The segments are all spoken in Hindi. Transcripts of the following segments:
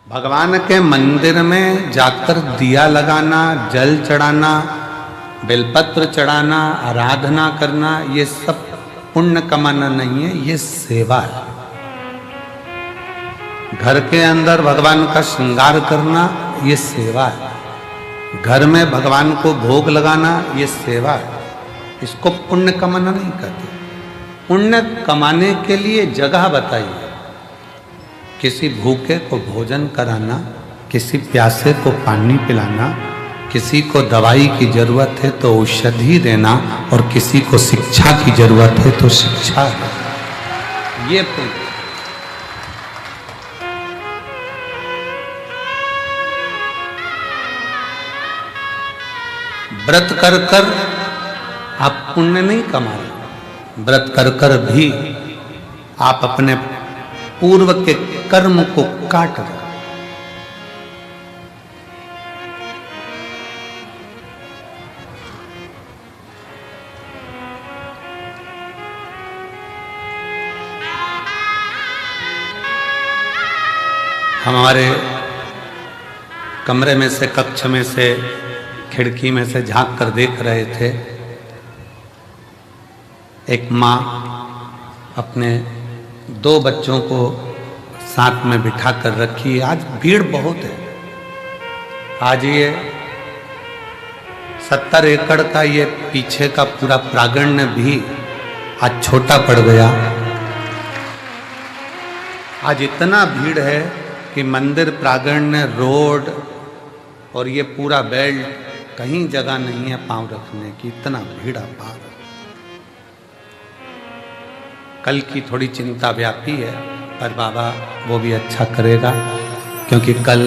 भगवान के मंदिर में जाकर दिया लगाना, जल चढ़ाना, बेलपत्र चढ़ाना, आराधना करना, ये सब पुण्य कमाना नहीं है, ये सेवा है। घर के अंदर भगवान का श्रृंगार करना, ये सेवा है। घर में भगवान को भोग लगाना, ये सेवा है। इसको पुण्य कमाना नहीं कहते। पुण्य कमाने के लिए जगह बताइए। किसी भूखे को भोजन कराना, किसी प्यासे को पानी पिलाना, किसी को दवाई की जरूरत है तो औषधि देना, और किसी को शिक्षा की जरूरत है तो शिक्षा है, ये पुण्य। व्रत कर कर आप पुण्य नहीं कमा रहे। व्रत कर कर भी आप अपने पूर्व के कर्म को काट रहे। हमारे कमरे में से, कक्ष में से, खिड़की में से झांक कर देख रहे थे, एक माँ अपने 2 बच्चों को साथ में बिठा कर रखी है। आज भीड़ बहुत है। आज ये 70 एकड़ का ये पीछे का पूरा प्रांगण भी आज छोटा पड़ गया। आज इतना भीड़ है कि मंदिर प्रांगण, रोड और ये पूरा बेल्ट, कहीं जगह नहीं है पांव रखने की, इतना भीड़ अपार। कल की थोड़ी चिंता व्यापी है, पर बाबा वो भी अच्छा करेगा, क्योंकि कल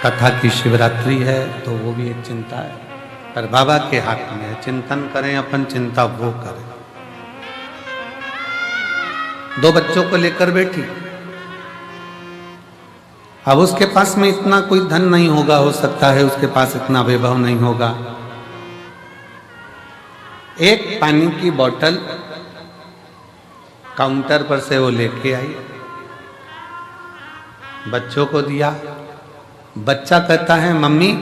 कथा की शिवरात्रि है, तो वो भी एक चिंता है। पर बाबा के हाथ में है, चिंतन करें अपन, चिंता वो करें। 2 बच्चों को लेकर बैठी। अब उसके पास में इतना कोई धन नहीं होगा, हो सकता है उसके पास इतना वैभव नहीं होगा। एक पानी की बोतल काउंटर पर से वो लेके आई, बच्चों को दिया। बच्चा कहता है, मम्मी,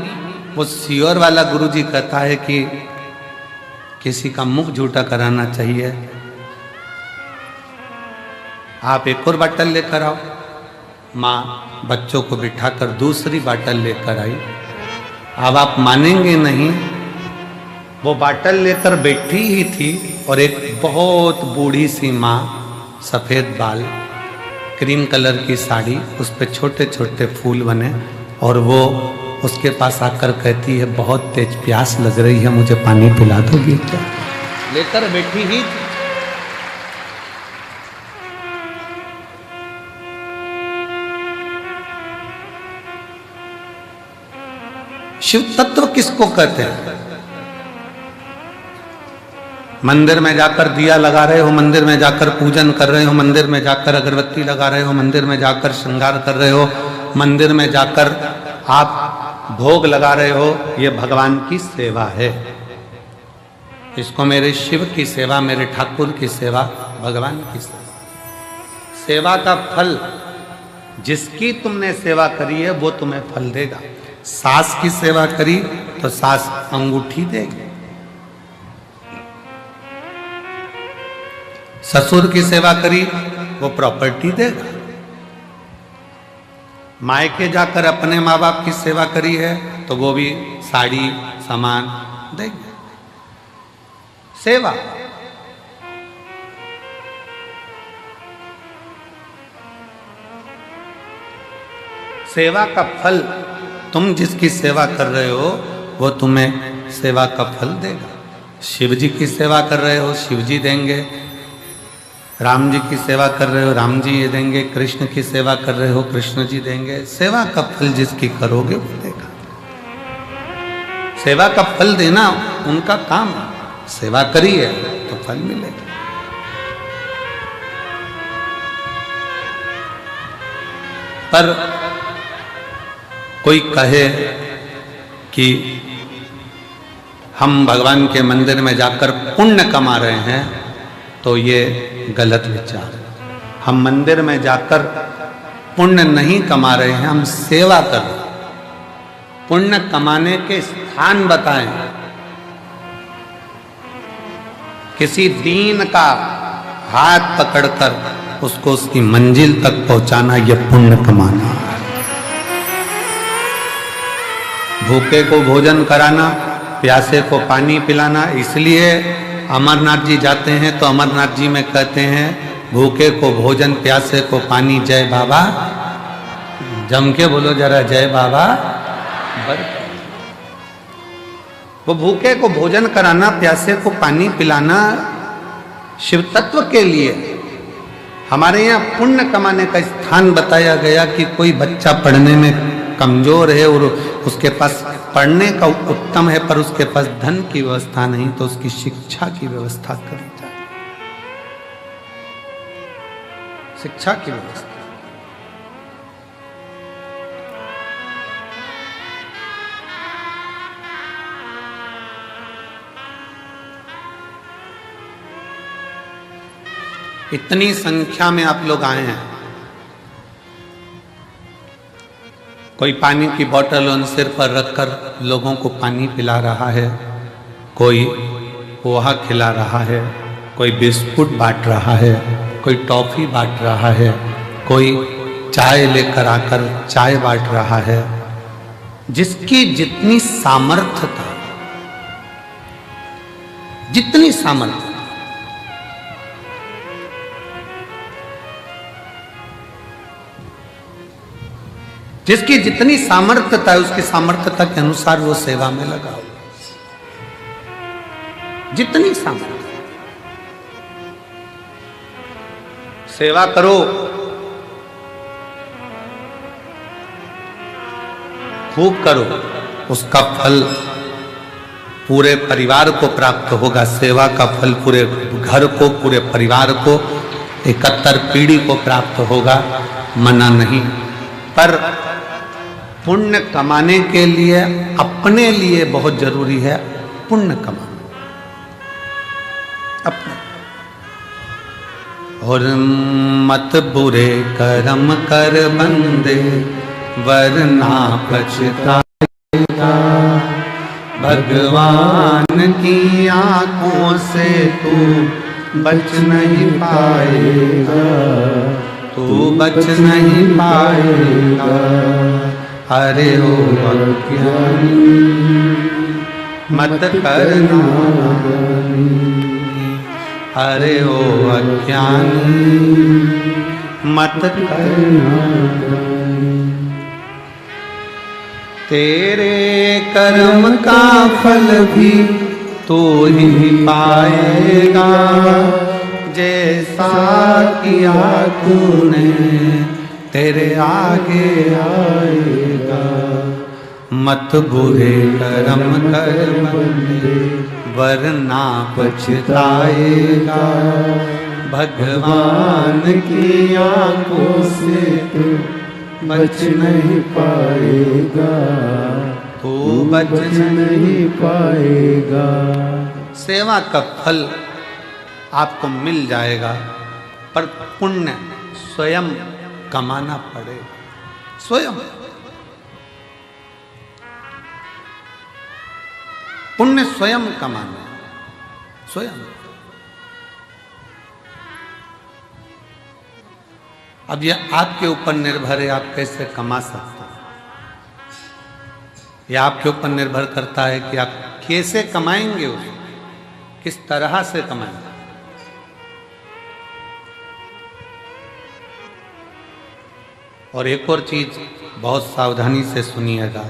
वो सियोर वाला गुरुजी कहता है कि किसी का मुख झूठा कराना चाहिए, आप एक और बोतल लेकर आओ। माँ बच्चों को बिठाकर दूसरी बोतल लेकर आई। अब आप मानेंगे नहीं, वो बोतल लेकर बैठी ही थी और एक बहुत बूढ़ी सी माँ, सफ़ेद बाल, क्रीम कलर की साड़ी, उस पे छोटे छोटे फूल बने, और वो उसके पास आकर कहती है, बहुत तेज प्यास लग रही है, मुझे पानी पिला दोगी क्या? लेकर बैठी ही थी। शिव तत्व किसको कहते हैं? मंदिर में जाकर दिया लगा रहे हो, मंदिर में जाकर पूजन कर रहे हो, मंदिर में जाकर अगरबत्ती लगा रहे हो, मंदिर में जाकर श्रृंगार कर रहे हो, मंदिर में जाकर आप भोग लगा रहे हो, ये भगवान की सेवा है। इसको मेरे शिव की सेवा, मेरे ठाकुर की सेवा, भगवान की सेवा। सेवा का फल, जिसकी तुमने सेवा करी है वो तुम्हें फल देगा। सास की सेवा करी तो सास अंगूठी देगी, ससुर की सेवा करी वो प्रॉपर्टी देगा, मायके जाकर अपने माँ बाप की सेवा करी है तो वो भी साड़ी सामान देंगे। सेवा। सेवा का फल, तुम जिसकी सेवा कर रहे हो वो तुम्हें सेवा का फल देगा। शिव जी की सेवा कर रहे हो, शिव जी देंगे। राम जी की सेवा कर रहे हो, राम जी ये देंगे। कृष्ण की सेवा कर रहे हो, कृष्ण जी देंगे। सेवा का फल जिसकी करोगे वो देगा। सेवा का फल देना उनका काम है। सेवा करी है तो फल मिलेगा। पर कोई कहे कि हम भगवान के मंदिर में जाकर पुण्य कमा रहे हैं, तो ये गलत विचार है। हम मंदिर में जाकर पुण्य नहीं कमा रहे हैं, हम सेवा कर रहे हैं। पुण्य कमाने के स्थान बताएं। किसी दीन का हाथ पकड़कर उसको उसकी मंजिल तक पहुंचाना, यह पुण्य कमाना है। भूखे को भोजन कराना, प्यासे को पानी पिलाना। इसलिए अमरनाथ जी जाते हैं तो अमरनाथ जी में कहते हैं, भूखे को भोजन, प्यासे को पानी, जय बाबा। जम के बोलो जरा, जय बाबा। वो भूखे को भोजन कराना, प्यासे को पानी पिलाना शिव तत्व के लिए। हमारे यहाँ पुण्य कमाने का स्थान बताया गया कि कोई बच्चा पढ़ने में कमजोर है और उसके पास पढ़ने का उत्तम है, पर उसके पास धन की व्यवस्था नहीं, तो उसकी शिक्षा की व्यवस्था करी जाए। शिक्षा की व्यवस्था। इतनी संख्या में आप लोग आए हैं। कोई पानी की बोतल उन सिर पर रखकर लोगों को पानी पिला रहा है, कोई पोहा खिला रहा है, कोई बिस्कुट बांट रहा है, कोई टॉफी बांट रहा है, कोई चाय लेकर आकर चाय बांट रहा है। जिसकी जितनी सामर्थ्य था, जितनी सामर्थ्य, जिसकी जितनी सामर्थ्यता है, उसकी सामर्थ्यता के अनुसार वो सेवा में लगा हो। जितनी सामर्थ्य, सेवा करो, खूब करो, उसका फल पूरे परिवार को प्राप्त होगा। सेवा का फल पूरे घर को, पूरे परिवार को, 71 पीढ़ी को प्राप्त होगा, मना नहीं। पर पुण्य कमाने के लिए अपने लिए बहुत जरूरी है पुण्य कमाना अपने। और मत बुरे कर्म कर बंदे, वरना पछताएगा। भगवान की आंखों से तू बच नहीं पाएगा, तू बच नहीं पाएगा। अरे ओ अज्ञानी मत करना, अरे ओ अज्ञानी मत करना। तेरे कर्म का फल भी तू ही पाएगा, जैसा किया तूने तेरे आगे आएगा। मत बुरे कर्म कर बंदे, वरना पछताएगा। भगवान की आंखों से तू बच नहीं पाएगा, तू बच नहीं पाएगा। सेवा का फल आपको मिल जाएगा, पर पुण्य स्वयं कमाना पड़ेगा। स्वयं पुण्य स्वयं कमाना, स्वयं। अब यह आपके ऊपर निर्भर है, आप कैसे कमा सकते हैं। यह आपके ऊपर निर्भर करता है कि आप कैसे कमाएंगे, उसको किस तरह से कमाएंगे। और एक और चीज बहुत सावधानी से सुनिएगा,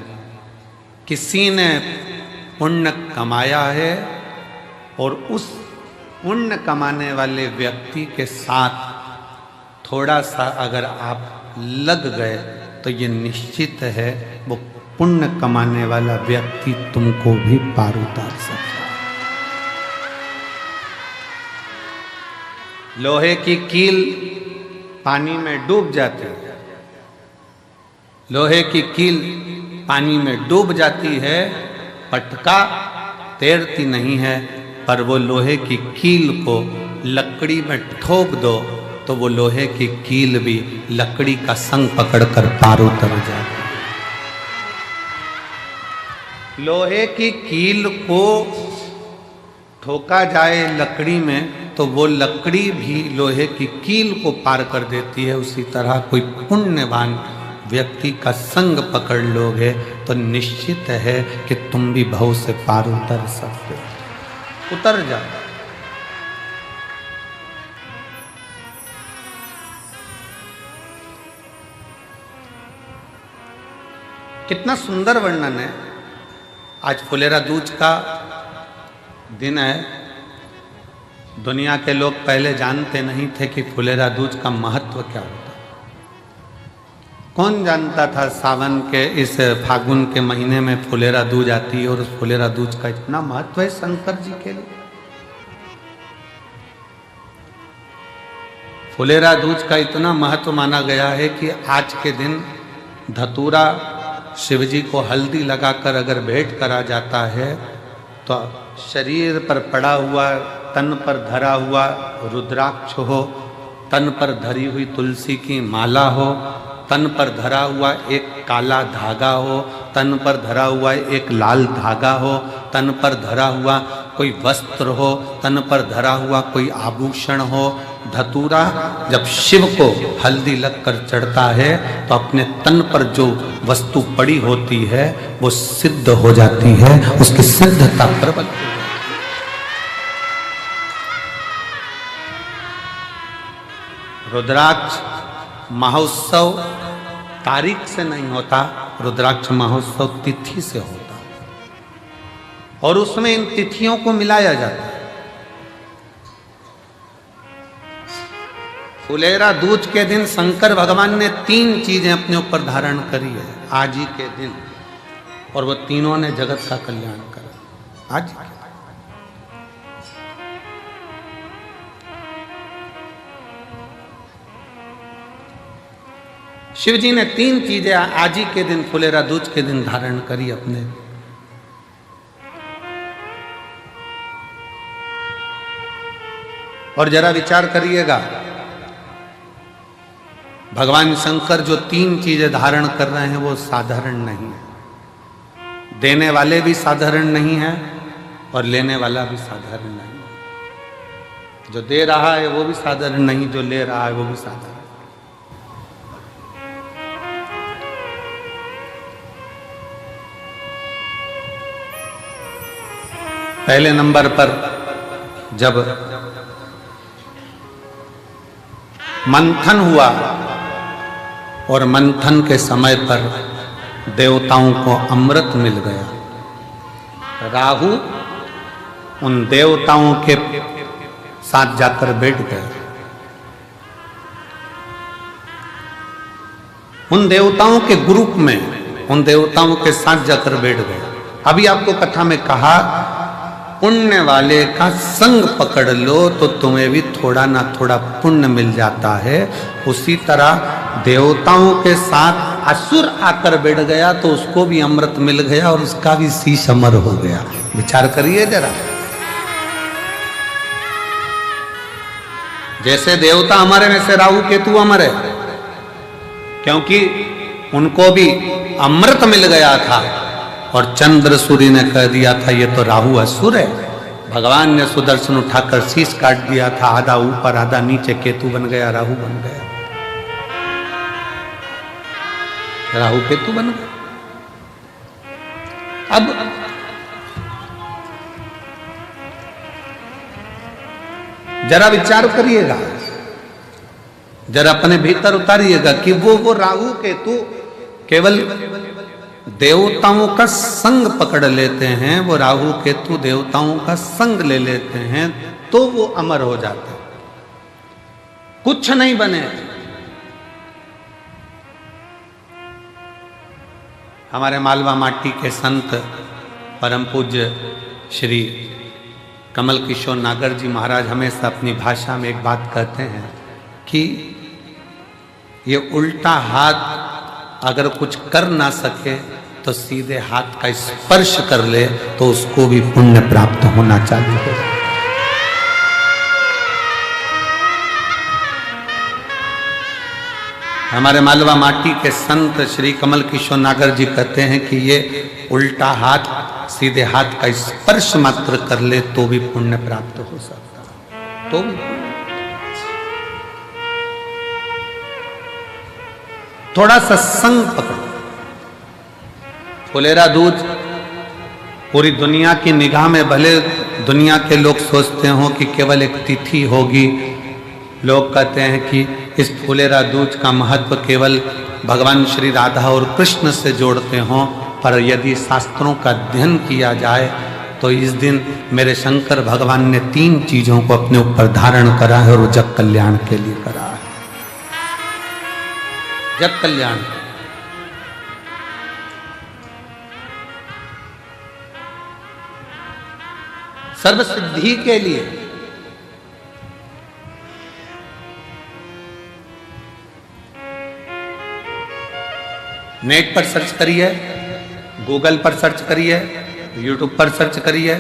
किसी ने पुण्य कमाया है और उस पुण्य कमाने वाले व्यक्ति के साथ थोड़ा सा अगर आप लग गए तो ये निश्चित है वो पुण्य कमाने वाला व्यक्ति तुमको भी पार उतार सकता है। लोहे की कील पानी में डूब जाती है, लोहे की कील पानी में डूब जाती है, पटका तैरती नहीं है। पर वो लोहे की कील को लकड़ी में ठोक दो तो वो लोहे की कील भी लकड़ी का संग पकड़कर पार उतर जाए। लोहे की कील को ठोका जाए लकड़ी में तो वो लकड़ी भी लोहे की कील को पार कर देती है। उसी तरह कोई पुण्यवान व्यक्ति का संग पकड़ लोगे तो निश्चित है कि तुम भी भव से पार उतर सकते हो। उतर जाओ। कितना सुंदर वर्णन है। आज फुलेरा दूज का दिन है। दुनिया के लोग पहले जानते नहीं थे कि फुलेरा दूज का महत्व क्या होता। कौन जानता था सावन के इस फागुन के महीने में फुलेरा दूज आती है और उस फुलेरा दूज का इतना महत्व है शंकर जी के लिए। फुलेरा दूज का इतना महत्व माना गया है कि आज के दिन धतूरा शिव जी को हल्दी लगाकर अगर भेंट करा जाता है तो शरीर पर पड़ा हुआ, तन पर धरा हुआ रुद्राक्ष हो, तन पर धरी हुई तुलसी की माला हो, तन पर धरा हुआ एक काला धागा हो, तन पर धरा हुआ एक लाल धागा हो, तन पर धरा हुआ कोई वस्त्र हो, तन पर धरा हुआ कोई आभूषण हो। धतूरा जब शिव को हल्दी लगकर चढ़ता है तो अपने तन पर जो वस्तु पड़ी होती है वो सिद्ध हो जाती है, उसकी सिद्धता प्रबल हो जाती है। रुद्राक्ष महोत्सव तारीख से नहीं होता, रुद्राक्ष महोत्सव तिथि से होता और उसमें इन तिथियों को मिलाया जाता है। फुलेरा दूज के दिन शंकर भगवान ने 3 चीजें अपने ऊपर धारण करी है आज ही के दिन, और वो तीनों ने जगत का कल्याण करा आज ही के। शिव जी ने 3 चीजें आज ही के दिन फुलेरा दूज के दिन धारण करी अपने। और जरा विचार करिएगा, भगवान शंकर जो 3 चीजें धारण कर रहे हैं वो साधारण नहीं है। देने वाले भी साधारण नहीं है और लेने वाला भी साधारण नहीं है। जो दे रहा है वो भी साधारण नहीं, जो ले रहा है वो भी साधारण। पहले नंबर पर जब मंथन हुआ और मंथन के समय पर देवताओं को अमृत मिल गया, राहु उन देवताओं के साथ जाकर बैठ गए। उन देवताओं के ग्रुप में, उन देवताओं के साथ जाकर बैठ गए। अभी आपको कथा में कहा पुण्य वाले का संग पकड़ लो तो तुम्हें भी थोड़ा ना थोड़ा पुण्य मिल जाता है। उसी तरह देवताओं के साथ असुर आकर बैठ गया तो उसको भी अमृत मिल गया और उसका भी शीश अमर हो गया। विचार करिए जरा। जैसे देवता अमर है वैसे राहु केतु अमर है, क्योंकि उनको भी अमृत मिल गया था और चंद्र सूर्य ने कह दिया था ये तो राहु असुर है। भगवान ने सुदर्शन उठाकर शीश काट दिया था, आधा ऊपर आधा नीचे, केतु बन गया, राहु बन गया, राहु केतु बन गया। अब जरा विचार करिएगा, जरा अपने भीतर उतारिएगा कि वो राहु केतु केवल देवताओं का संग पकड़ लेते हैं, वो राहु केतु देवताओं का संग ले लेते हैं तो वो अमर हो जाते हैं, कुछ नहीं बने। हमारे मालवा माटी के संत परम पूज्य श्री कमल किशोर नागर जी महाराज हमेशा अपनी भाषा में एक बात कहते हैं कि ये उल्टा हाथ अगर कुछ कर ना सके तो सीधे हाथ का स्पर्श कर ले तो उसको भी पुण्य प्राप्त होना चाहिए। हमारे मालवा माटी के संत श्री कमल किशोर नागर जी कहते हैं कि ये उल्टा हाथ सीधे हाथ का स्पर्श मात्र कर ले तो भी पुण्य प्राप्त हो सकता है, तो भी थोड़ा सत्संग पकड़ो। फुलेरा दूध पूरी दुनिया की निगाह में, भले दुनिया के लोग सोचते हो कि केवल एक तिथि होगी, लोग कहते हैं कि इस फुलेरा दूज का महत्व केवल भगवान श्री राधा और कृष्ण से जोड़ते हों, पर यदि शास्त्रों का अध्ययन किया जाए तो इस दिन मेरे शंकर भगवान ने 3 चीजों को अपने ऊपर धारण करा है और वो जग कल्याण के लिए करा है। जग कल्याण, सर्व सिद्धि के लिए। नेट पर सर्च करिए, गूगल पर सर्च करिए, यूट्यूब पर सर्च करिए,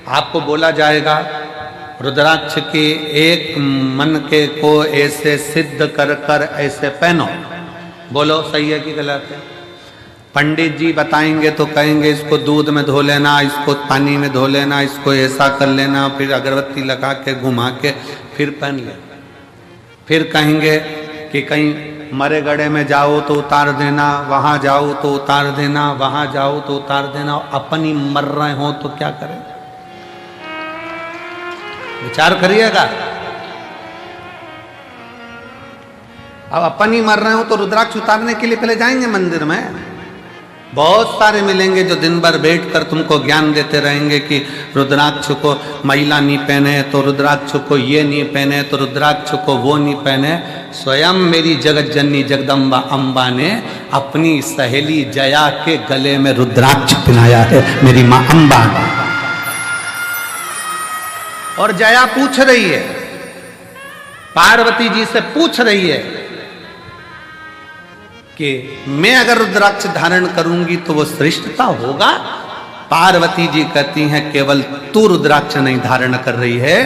आपको बोला जाएगा रुद्राक्ष के एक मन के को ऐसे सिद्ध कर कर ऐसे पहनो। बोलो सही है कि गलत है? पंडित जी बताएंगे तो कहेंगे इसको दूध में धो लेना, इसको पानी में धो लेना, इसको ऐसा कर लेना, फिर अगरबत्ती लगा के घुमा के फिर पहन ले। फिर कहेंगे कि कहीं मरे गड़े में जाओ तो उतार देना, वहां जाओ तो उतार देना, वहां जाओ तो उतार देना। अपन ही मर रहे हो तो क्या करें? विचार करिएगा। अब अपन ही मर रहे हो तो रुद्राक्ष उतारने के लिए पहले जाएंगे मंदिर में। बहुत सारे मिलेंगे जो दिन भर बैठकर तुमको ज्ञान देते रहेंगे कि रुद्राक्ष को महिला नहीं पहने, तो रुद्राक्ष को ये नहीं पहने, तो रुद्राक्ष को वो नहीं पहने। स्वयं मेरी जगत जननी जगदम्बा अम्बा ने अपनी सहेली जया के गले में रुद्राक्ष पहनाया है, मेरी मां अम्बा ने। और जया पूछ रही है, पार्वती जी से पूछ रही है कि मैं अगर रुद्राक्ष धारण करूंगी तो वो श्रेष्ठता होगा? पार्वती जी कहती हैं केवल तू रुद्राक्ष नहीं धारण कर रही है,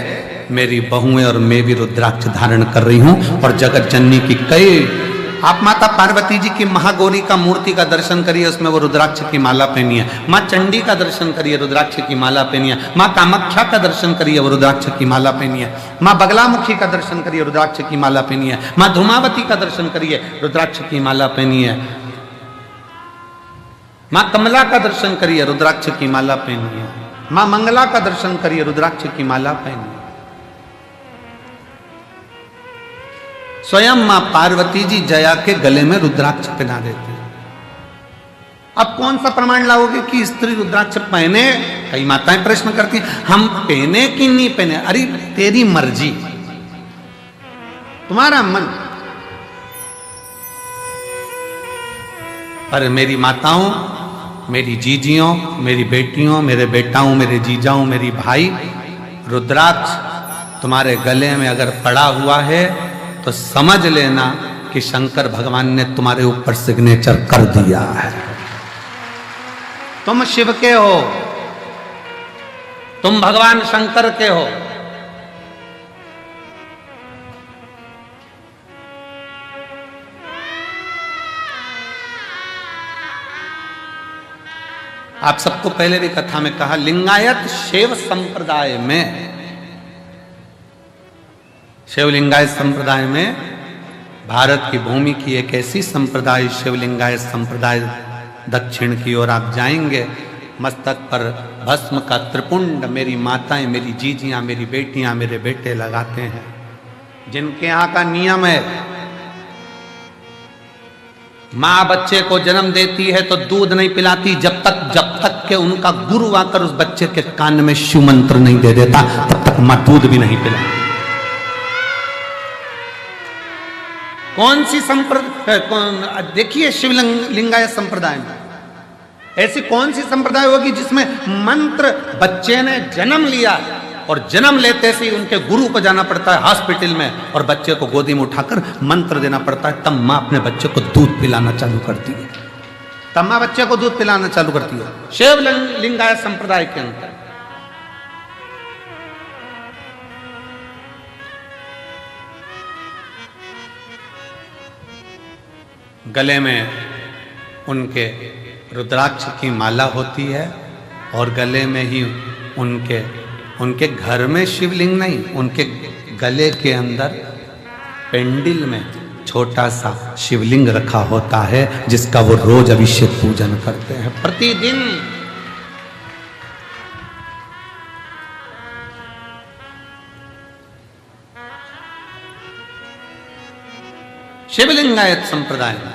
मेरी बहुएं और मैं भी रुद्राक्ष धारण कर रही हूं। और जगत जननी की कई, आप माता पार्वती जी की महागौरी का मूर्ति का दर्शन करिए, उसमें वो रुद्राक्ष की माला पहनी है। माँ चंडी का दर्शन करिए, रुद्राक्ष की माला पहनी है। माँ कामाख्या का दर्शन करिए, वो रुद्राक्ष की माला पहनी है। माँ बगलामुखी का दर्शन करिए, रुद्राक्ष की माला पहनी है। माँ धूमावती का दर्शन करिए, रुद्राक्ष की माला पहनी है। माँ कमला का दर्शन करिए, रुद्राक्ष की माला पहनी है। माँ मंगला का दर्शन करिए, रुद्राक्ष की माला पहनी है। स्वयं मां पार्वती जी जया के गले में रुद्राक्ष पहना देते हैं। अब कौन सा प्रमाण लाओगे कि स्त्री रुद्राक्ष पहने? कई माताएं प्रश्न करती हैं, हम पहने कि नहीं पहने? अरे तेरी मर्जी, तुम्हारा मन। पर मेरी माताओं, मेरी जीजियों, मेरी बेटियों, मेरे बेटाओं, मेरे जीजाओं, मेरी भाई, रुद्राक्ष तुम्हारे गले में अगर पड़ा हुआ है तो समझ लेना कि शंकर भगवान ने तुम्हारे ऊपर सिग्नेचर कर दिया है। तुम शिव के हो, तुम भगवान शंकर के हो। आप सबको पहले भी कथा में कहा, लिंगायत शैव संप्रदाय में, शिवलिंगायत संप्रदाय में, भारत की भूमि की एक ऐसी संप्रदाय शिवलिंगायत संप्रदाय, दक्षिण की ओर आप जाएंगे, मस्तक पर भस्म का त्रिपुंड मेरी माताएं, मेरी जीजियां, मेरी बेटियां, मेरे बेटे लगाते हैं। जिनके यहाँ का नियम है, माँ बच्चे को जन्म देती है तो दूध नहीं पिलाती जब तक के उनका गुरु आकर उस बच्चे के कान में शिव मंत्र नहीं दे देता, तब तक माँ दूध भी नहीं पिलाती। कौन सी संप्रदाय, देखिए शिवलिंगायत संप्रदाय में ऐसी कौन सी संप्रदाय होगी जिसमें मंत्र, बच्चे ने जन्म लिया और जन्म लेते से उनके गुरु को जाना पड़ता है हॉस्पिटल में और बच्चे को गोदी में उठाकर मंत्र देना पड़ता है, तब माँ अपने बच्चे को दूध पिलाना चालू करती है, तब माँ बच्चे को दूध पिलाना चालू करती है। शिवलिंगायत संप्रदाय के अंदर गले में उनके रुद्राक्ष की माला होती है और गले में ही उनके घर में शिवलिंग नहीं, उनके गले के अंदर पेंडिल में छोटा सा शिवलिंग रखा होता है जिसका वो रोज अभिषेक पूजन करते हैं प्रतिदिन। शिवलिंगायत संप्रदाय में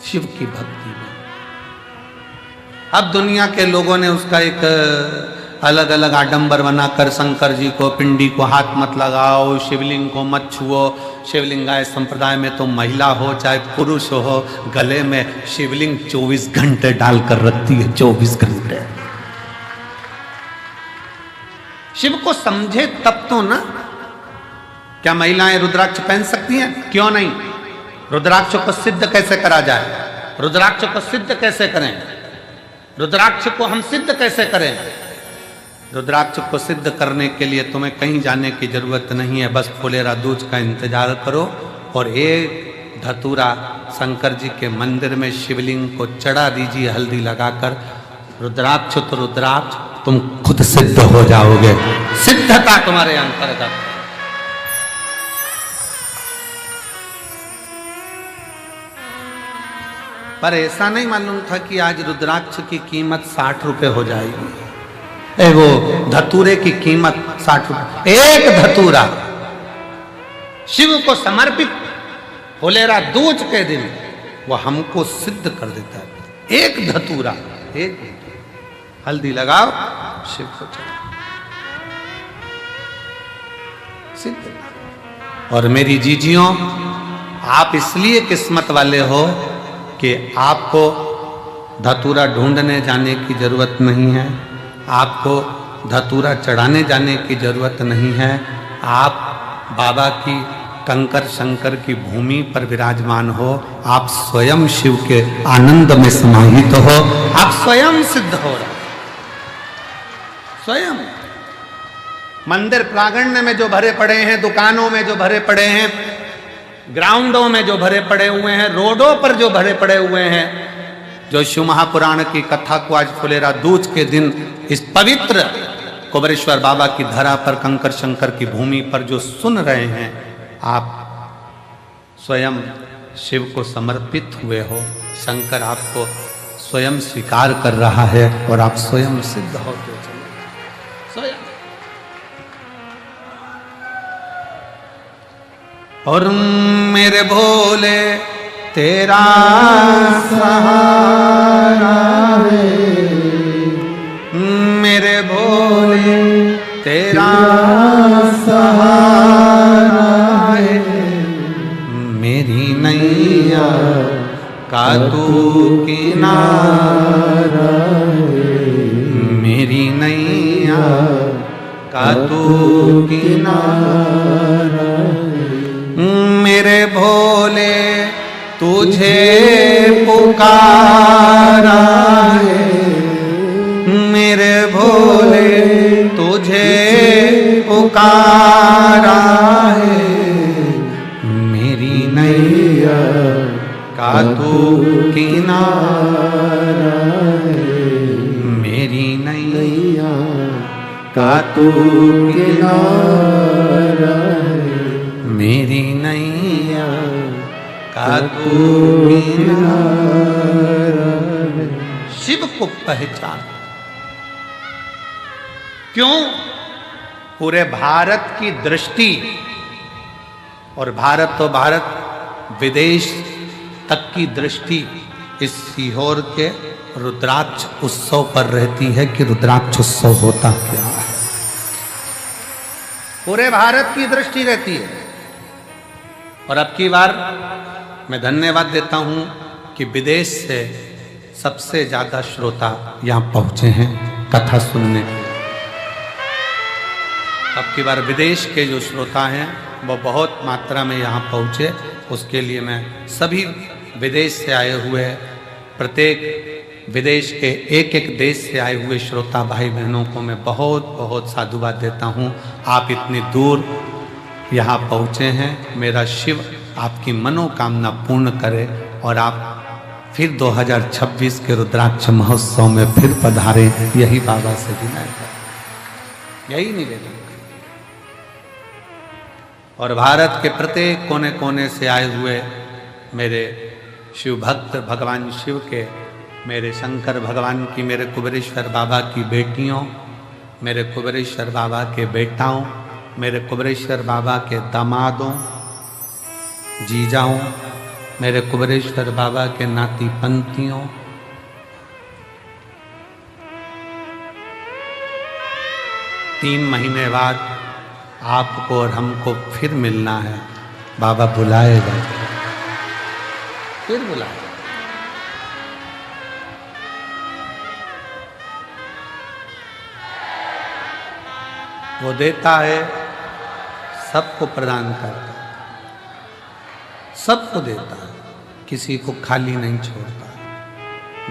शिव की भक्ति में अब दुनिया के लोगों ने उसका एक अलग अलग आडंबर बनाकर शंकर जी को पिंडी को हाथ मत लगाओ, शिवलिंग को मत छुओ। शिवलिंगायत संप्रदाय में तो महिला हो चाहे पुरुष हो, गले में शिवलिंग 24 घंटे डालकर रखती है, 24 घंटे। शिव को समझे तब तो ना। क्या महिलाएं रुद्राक्ष पहन सकती हैं? क्यों नहीं। रुद्राक्ष को सिद्ध कैसे करा जाए? रुद्राक्ष को सिद्ध कैसे करें? रुद्राक्ष को हम सिद्ध कैसे करें? रुद्राक्ष को सिद्ध करने के लिए तुम्हें कहीं जाने की जरूरत नहीं है, बस फुलेरा दूज का इंतजार करो और एक धतूरा शंकर जी के मंदिर में शिवलिंग को चढ़ा दीजिए हल्दी लगाकर। रुद्राक्ष तो रुद्राक्ष, तुम खुद सिद्ध हो जाओगे, सिद्धता तुम्हारे अंतर्गत। पर ऐसा नहीं मालूम था कि आज रुद्राक्ष की कीमत 60 रुपए हो जाएगी। वो धतूरे की कीमत 60 रुपए, एक धतूरा शिव को समर्पित फुलेरा दूज के दिन वो हमको सिद्ध कर देता है। एक धतूरा, एक हल्दी लगाओ, शिव को चढ़ाओ, सिद्ध। और मेरी जीजियों, आप इसलिए किस्मत वाले हो कि आपको धतूरा ढूंढने जाने की जरूरत नहीं है, आपको धतूरा चढ़ाने जाने की जरूरत नहीं है। आप बाबा की कंकर शंकर की भूमि पर विराजमान हो, आप स्वयं शिव के आनंद में समाहित हो, आप स्वयं सिद्ध हो रहे, स्वयं। मंदिर प्रांगण में जो भरे पड़े हैं, दुकानों में जो भरे पड़े हैं, ग्राउंडों में जो भरे पड़े हुए हैं, रोडों पर जो भरे पड़े हुए हैं, जो शिव महापुराण की कथा को आज फुलेरा दूज के दिन इस पवित्र कुबेरेश्वर बाबा की धरा पर कंकर शंकर की भूमि पर जो सुन रहे हैं, आप स्वयं शिव को समर्पित हुए हो। शंकर आपको स्वयं स्वीकार कर रहा है और आप स्वयं सिद्ध होते चले, स्वयं। और मेरे भोले तेरा सहारा है, मेरे भोले तेरा सहारा है, मेरी नैया का तू किनारा है, मेरी नैया का तू किनारा है। मेरे भोले तुझे पुकारा है, मेरे भोले तुझे पुकारा है, मेरी नैया का तू किनारा है, मेरी नैया का तू किनारा है, मेरी नैया का तू किनारा है। शिव को पहचान। क्यों? पूरे भारत की दृष्टि, और भारत तो भारत, विदेश तक की दृष्टि इस सीहोर के रुद्राक्ष उत्सव पर रहती है कि रुद्राक्ष उत्सव होता क्या है। पूरे भारत की दृष्टि रहती है। और अब की बार मैं धन्यवाद देता हूं कि विदेश से सबसे ज्यादा श्रोता यहां पहुंचे हैं कथा सुनने। अब की बार विदेश के जो श्रोता हैं वो बहुत मात्रा में यहां पहुंचे, उसके लिए मैं सभी विदेश से आए हुए, प्रत्येक विदेश के एक एक देश से आए हुए श्रोता भाई बहनों को मैं बहुत बहुत साधुवाद देता हूं। आप इतनी दूर यहाँ पहुँचे हैं, मेरा शिव आपकी मनोकामना पूर्ण करे और आप फिर 2026 के रुद्राक्ष महोत्सव में फिर पधारे। यही बाबा से विनय है, यही निवेदन। और भारत के प्रत्येक कोने कोने से आए हुए मेरे शिव भक्त, भगवान शिव के, मेरे शंकर भगवान की, मेरे कुबेरेश्वर बाबा की बेटियों, मेरे कुबेरेश्वर बाबा के बेटाओं, मेरे कुबेरेश्वर बाबा के दामादों, जीजाओं, मेरे कुबेरेश्वर बाबा के नाती पंथियों, तीन महीने बाद आपको और हमको फिर मिलना है। बाबा बुलाएगा, फिर बुलाएगा। वो देता है, सबको प्रदान करता है, सबको देता है, किसी को खाली नहीं छोड़ता,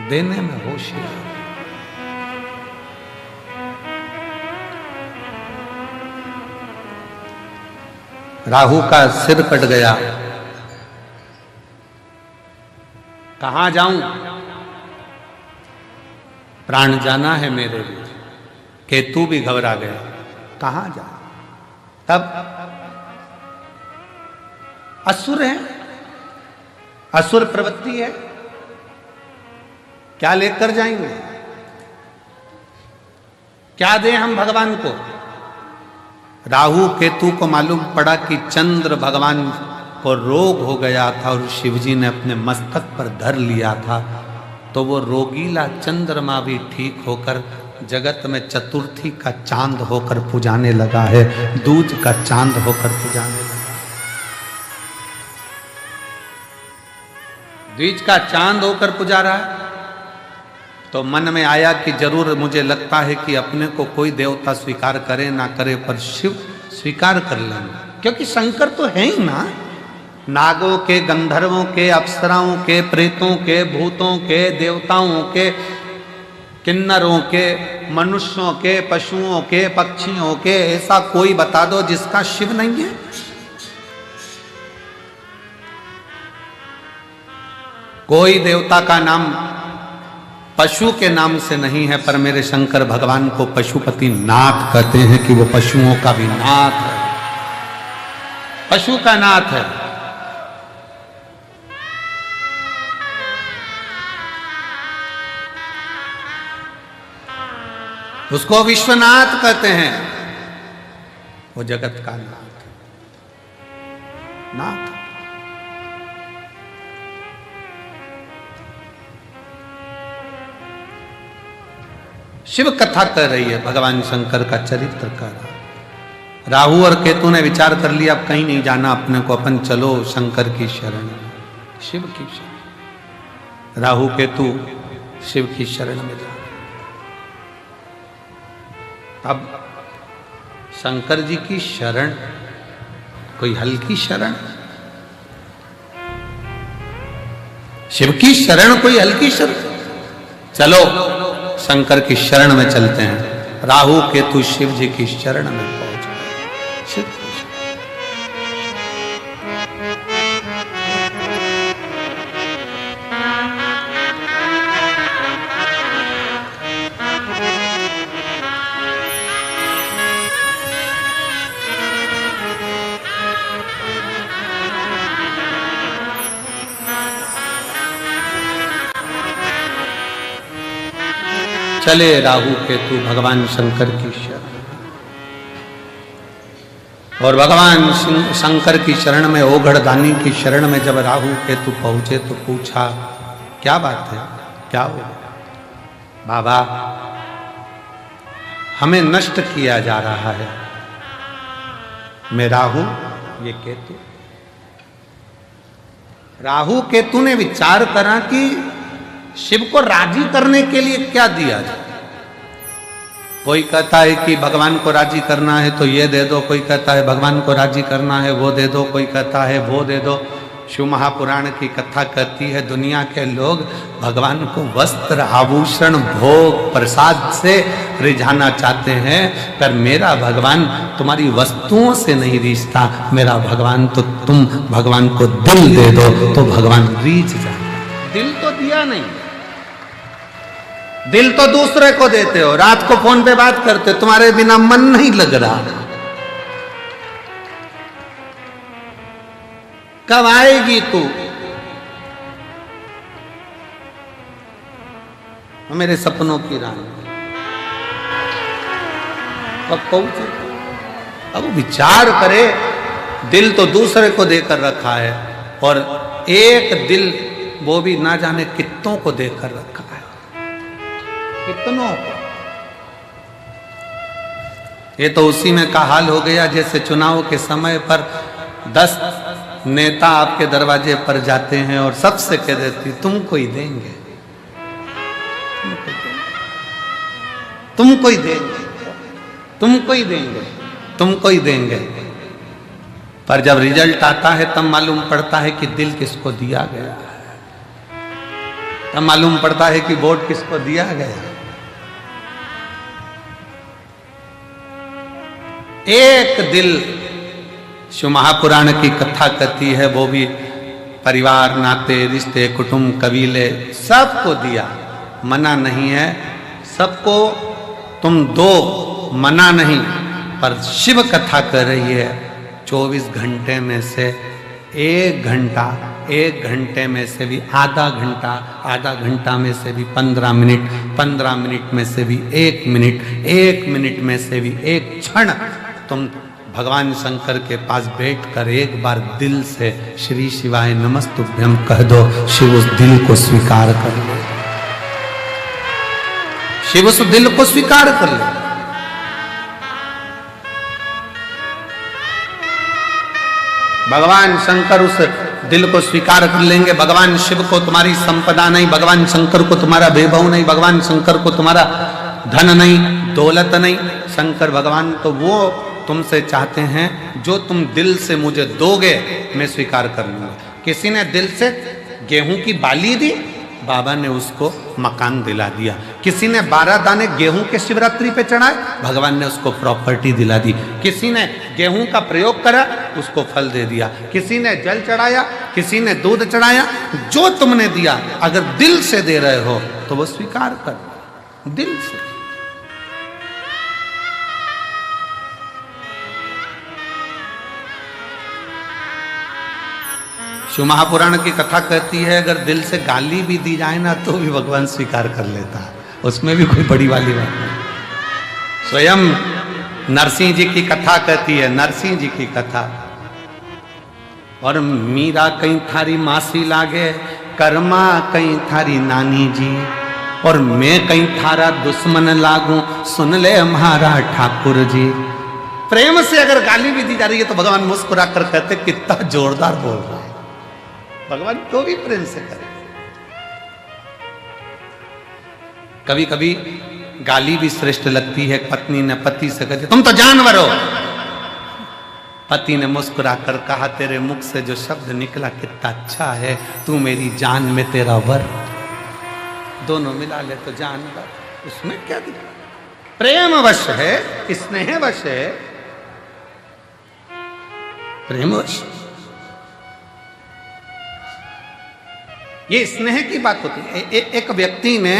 देने में होशियार। राहु का सिर कट गया, कहां जाऊं, प्राण जाना है मेरे लिए। केतु भी घबरा गया, कहां जाऊं। तब असुर है, असुर प्रवृत्ति है, क्या लेकर जाएंगे, क्या दें हम भगवान को। राहु केतु को मालूम पड़ा कि चंद्र भगवान को रोग हो गया था और शिवजी ने अपने मस्तक पर धर लिया था, तो वो रोगीला चंद्रमा भी ठीक होकर जगत में चतुर्थी का चांद होकर पुजाने लगा है, दूज का चांद होकर पुजाने लगा। द्विज का चांद होकर पुजा रहा है। तो मन में आया कि जरूर, मुझे लगता है कि अपने को कोई देवता स्वीकार करे ना करे, पर शिव स्वीकार कर लेंगे, क्योंकि शंकर तो है ही ना। नागों के, गंधर्वों के, अप्सराओं के, प्रेतों के, भूतों के, देवताओं के, किन्नरों के, मनुष्यों के, पशुओं के, पक्षियों के, ऐसा कोई बता दो जिसका शिव नहीं है। कोई देवता का नाम पशु के नाम से नहीं है, पर मेरे शंकर भगवान को पशुपति नाथ कहते हैं कि वो पशुओं का भी नाथ है, पशु का नाथ है। उसको विश्वनाथ कहते हैं, वो जगत का नाथ, नाथ। शिव कथा कर रही है, भगवान शंकर का चरित्र कर रहा है। राहु और केतु ने विचार कर लिया, अब कहीं नहीं जाना अपने को, अपन चलो शंकर की शरण, शिव की शरण। राहु केतु शिव की शरण में जा। अब शंकर जी की शरण कोई हल्की शरण, शिव की शरण कोई हल्की शरण। चलो शंकर की शरण में चलते हैं। राहु केतु शिव जी की शरण में पहुंच गए। शिव की शरण। चले राहु केतु भगवान शंकर की शरण। और भगवान शंकर की शरण में, ओघड़दानी की शरण में जब राहु केतु पहुंचे तो पूछा, क्या बात है, क्या हो? बाबा, हमें नष्ट किया जा रहा है। मैं राहु, ये केतु। राहु केतु ने विचार करा कि शिव को राजी करने के लिए क्या दिया जाए। कोई कहता है कि भगवान को राजी करना है तो ये दे दो, कोई कहता है भगवान को राजी करना है वो दे दो, कोई कहता है वो दे दो, शिव महापुराण की कथा कहती है दुनिया के लोग भगवान को वस्त्र आभूषण भोग प्रसाद से रिझाना चाहते हैं, पर मेरा भगवान तुम्हारी वस्तुओं से नहीं रिझता, मेरा भगवान तो तुम भगवान को दिल दे दो तो भगवान रीझ जाए। दिल तो दिया नहीं, दिल तो दूसरे को देते हो, रात को फोन पे बात करते हो, तुम्हारे बिना मन नहीं लग रहा, कब आएगी तू? मेरे सपनों की रानी कब पहुंचे? अब विचार करे, दिल तो दूसरे को देकर रखा है और एक दिल वो भी ना जाने कितनों को देकर रखा है, कितनों को। ये तो उसी में का हाल हो गया जैसे चुनाव के समय पर 10 नेता आपके दरवाजे पर जाते हैं और सबसे कह देती तुमको ही देंगे, तुमको ही देंगे, तुमको ही देंगे, तुमको ही देंगे। पर जब रिजल्ट आता है तब मालूम पड़ता है कि दिल किसको दिया गया है, तब मालूम पड़ता है कि वोट किसको दिया गया। एक दिल शिव महापुराण की कथा कहती है, वो भी परिवार नाते रिश्ते कुटुंब कबीले सबको दिया, मना नहीं है सबको, तुम दो, मना नहीं। पर शिव कथा कर रही है 24 घंटे में से 1 घंटा, 1 घंटे में से भी आधा घंटा, आधा घंटा में से भी 15 मिनट, 15 मिनट में से भी 1 मिनट, 1 मिनट में से भी 1 क्षण तुम भगवान शंकर के पास बैठकर एक बार दिल से श्री शिवाय नमस्तुभ्यं कह दो, शिव उस दिल को स्वीकार कर ले, शिव उस दिल को स्वीकार कर ले। भगवान शंकर उस दिल को स्वीकार कर लेंगे। भगवान शिव को तुम्हारी संपदा नहीं, भगवान शंकर को तुम्हारा वैभव नहीं, भगवान शंकर को तुम्हारा धन नहीं, दौलत नहीं, शंकर भगवान तो वो तुमसे चाहते हैं जो तुम दिल से मुझे दोगे मैं स्वीकार कर लूंगा। किसी ने दिल से गेहूं की बाली दी, बाबा ने उसको मकान दिला दिया। किसी ने 12 दाने गेहूं के शिवरात्रि पे चढ़ाए, भगवान ने उसको प्रॉपर्टी दिला दी। किसी ने गेहूं का प्रयोग करा, उसको फल दे दिया। किसी ने जल चढ़ाया, किसी ने दूध चढ़ाया। जो तुमने दिया अगर दिल से दे रहे हो तो वो स्वीकार कर, दिल से। शिव महापुराण की कथा कहती है अगर दिल से गाली भी दी जाए ना तो भी भगवान स्वीकार कर लेता है, उसमें भी कोई बड़ी वाली बात नहीं। स्वयं नरसिंह जी की कथा कहती है, नरसिंह जी की कथा, और मीरा कहीं थारी मासी लागे, कर्मा कहीं थारी नानी जी, और मैं कहीं थारा दुश्मन लागू, सुन ले हमारा ठाकुर जी। प्रेम से अगर गाली भी दी जा रही है तो भगवान मुस्कुरा कर कहते कितना जोरदार बोल रहा है। भगवान तो भी प्रेम से करे। कभी कभी गाली भी श्रेष्ठ लगती है। पत्नी ने पति से कहती तुम तो जानवर हो, पति ने मुस्कुरा कर कहा तेरे मुख से जो शब्द निकला कितना अच्छा है, तू मेरी जान में तेरा वर। दोनों मिला ले तो जानवर, उसमें क्या दिखा? प्रेम वश है, स्नेह वश है, प्रेम वश। ये स्नेह की बात होती है। एक व्यक्ति ने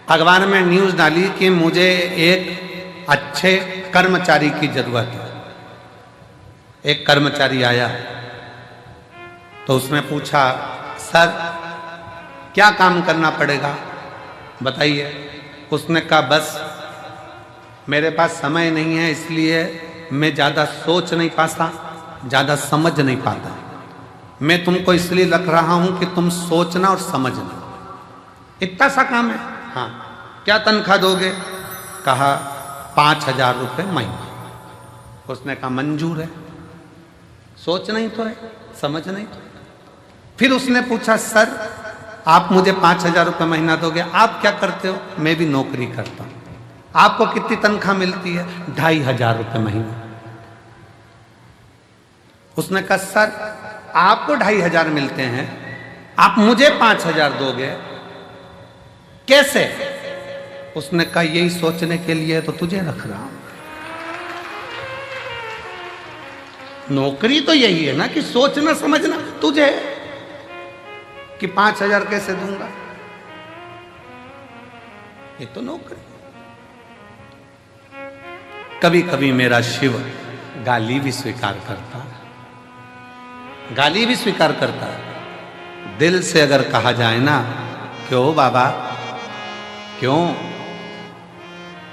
अखबार में न्यूज डाली कि मुझे एक अच्छे कर्मचारी की जरूरत है। एक कर्मचारी आया तो उसने पूछा सर क्या काम करना पड़ेगा बताइए। उसने कहा बस मेरे पास समय नहीं है इसलिए मैं ज़्यादा सोच नहीं पाता, ज़्यादा समझ नहीं पाता। मैं तुमको इसलिए रख रहा हूं कि तुम सोचना और समझना, इतना सा काम है। हाँ क्या तनख्वाह दोगे? कहा 5,000 रुपये महीना। उसने कहा मंजूर है, सोच नहीं तो है, समझ नहीं तो है। फिर उसने पूछा सर आप मुझे 5,000 रुपये महीना दोगे, आप क्या करते हो? मैं भी नौकरी करता हूं। आपको कितनी तनख्वाह मिलती है? 2,500 रुपये महीना। उसने कहा सर आपको 2,500 मिलते हैं, आप मुझे 5,000 दोगे, कैसे? उसने कहा यही सोचने के लिए तो तुझे रख रहा हूं। नौकरी तो यही है ना कि सोचना समझना तुझे, कि 5,000 कैसे दूंगा, ये तो नौकरी। कभी कभी मेरा शिव गाली भी स्वीकार करता, गाली भी स्वीकार करता है। दिल से अगर कहा जाए ना, क्यों बाबा क्यों,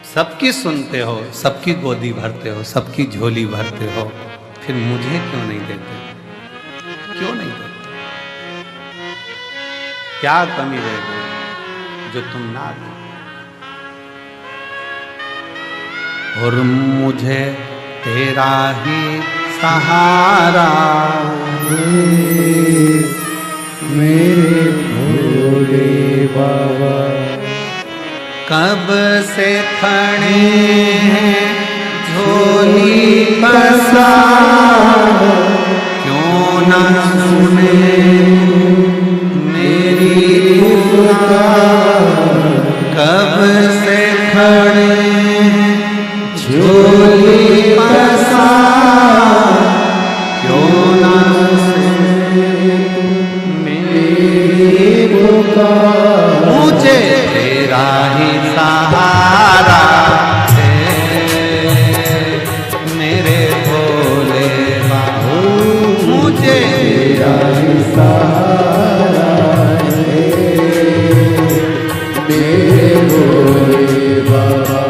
सबकी सुनते हो, सबकी गोदी भरते हो, सबकी झोली भरते हो, फिर मुझे क्यों नहीं देते, क्यों नहीं देते? क्या कमी रह गई जो तुम ना दो? और मुझे तेरा ही सहारा मेरे भोले बाबा, कब से खड़े हैं झोली पसा, क्यों ना सुने मेरी पुकार, कब से खड़े झोली पसा, क्यों ना सुने मेरी पुकार, मुझे तेरा ही सहारा है मेरे भोले बाबा, मुझे तेरा ही सहारा है मेरे भोले बाबा,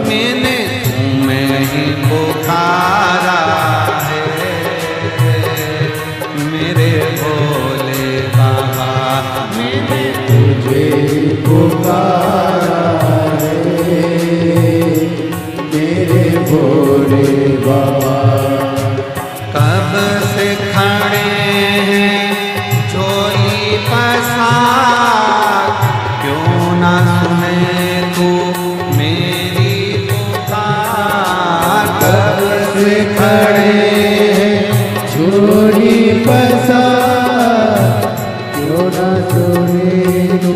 मैंने तुम्हें ही पुकारा है मेरे भोले बाबा, मैंने तुझे पुकारा है मेरे भोले बाबा। कब से खड़े हैं झोली पसार, क्यों ना सुने तू मेरी पुकार, कब से खड़े हैं झोली पसा, क्यों ना सुने तू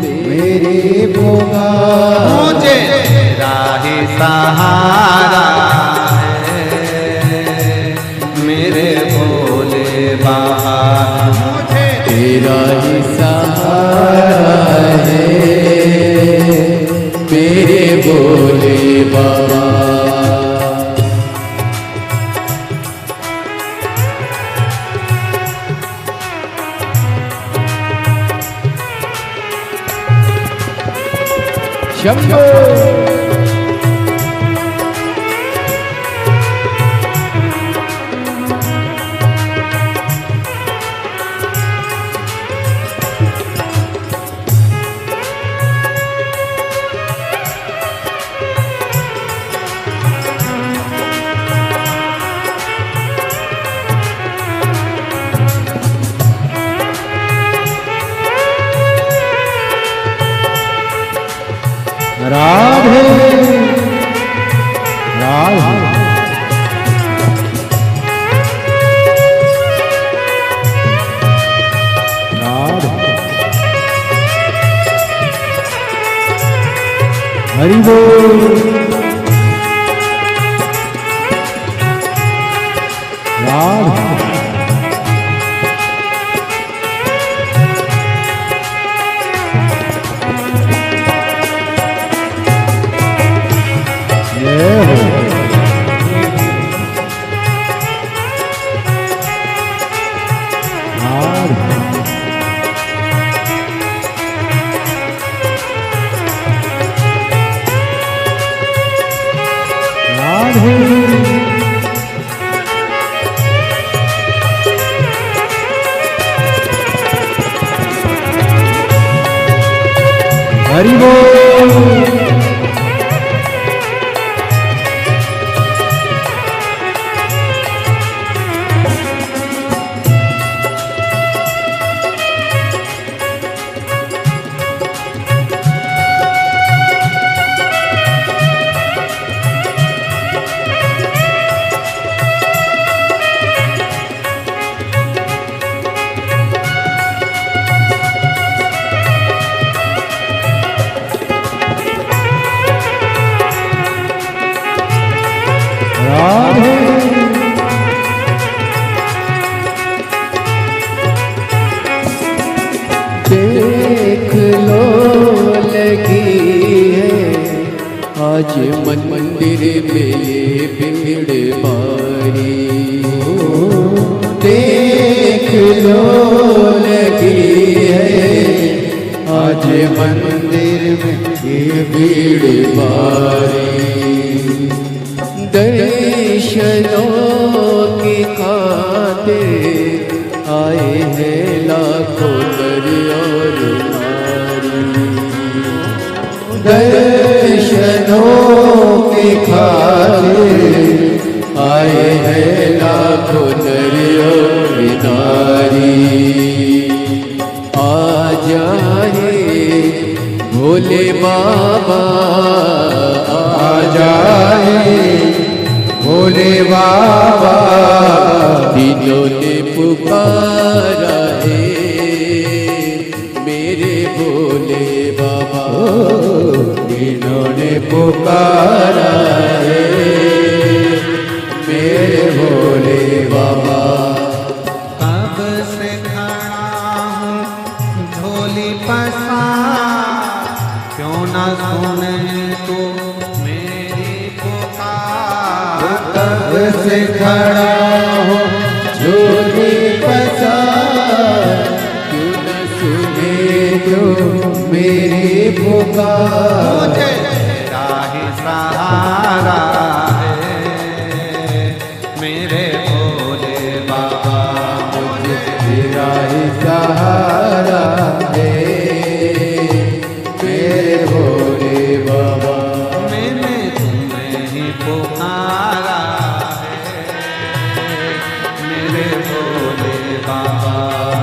मेरी पुकार, मुझे तेरा ही सहारा है मेरे भोले बाबा, मुझे तेरा ही सहारा है मेरे भोले बाबा। शंभो राधे राधे राधे, हरि बोल राधे, हरि बोल देख लो लगी है आज मंदिर में ये भीड़ भारी। देख लो लगी है आज मंदिर में ये भीड़ भारी। दर्शनों की खातिर आए हैं लाखों नर और नारी। दर्शनों की खातिर आए हैं लाखों नर और नारी। आ जाए भोले बाबा आ जाए भोले बाबा। तीनों ने पुकारा है मेरे भोले बाबा। तीनों ने पुकारा है मेरे भोले बाबा। कब से खड़ा हूँ झोली पसार, क्यों न सुने तो मेरी पुकार। कब से खड़ा हूँ झोली पसार, क्यों न सुने तो मेरी पुकार। मुझे तेरा ही सहारा है मेरे भोले बाबा। मुझे तेरा ही सहारा है मेरे भोले बाबा। मैंने तुम्हें ही पुकारा है मेरे भोले बाबा।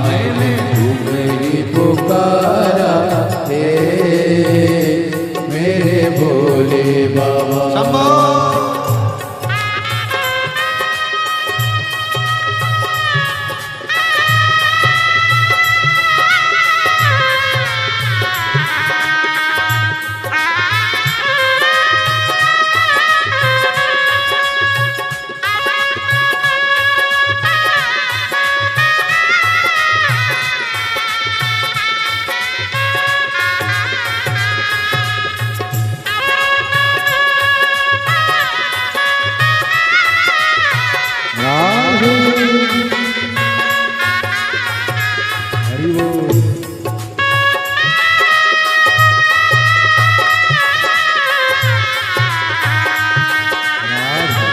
मैंने तुम्हें ही पुकारा है मेरे भोले बाबा। शंभो राधे हरि बोल। जय हो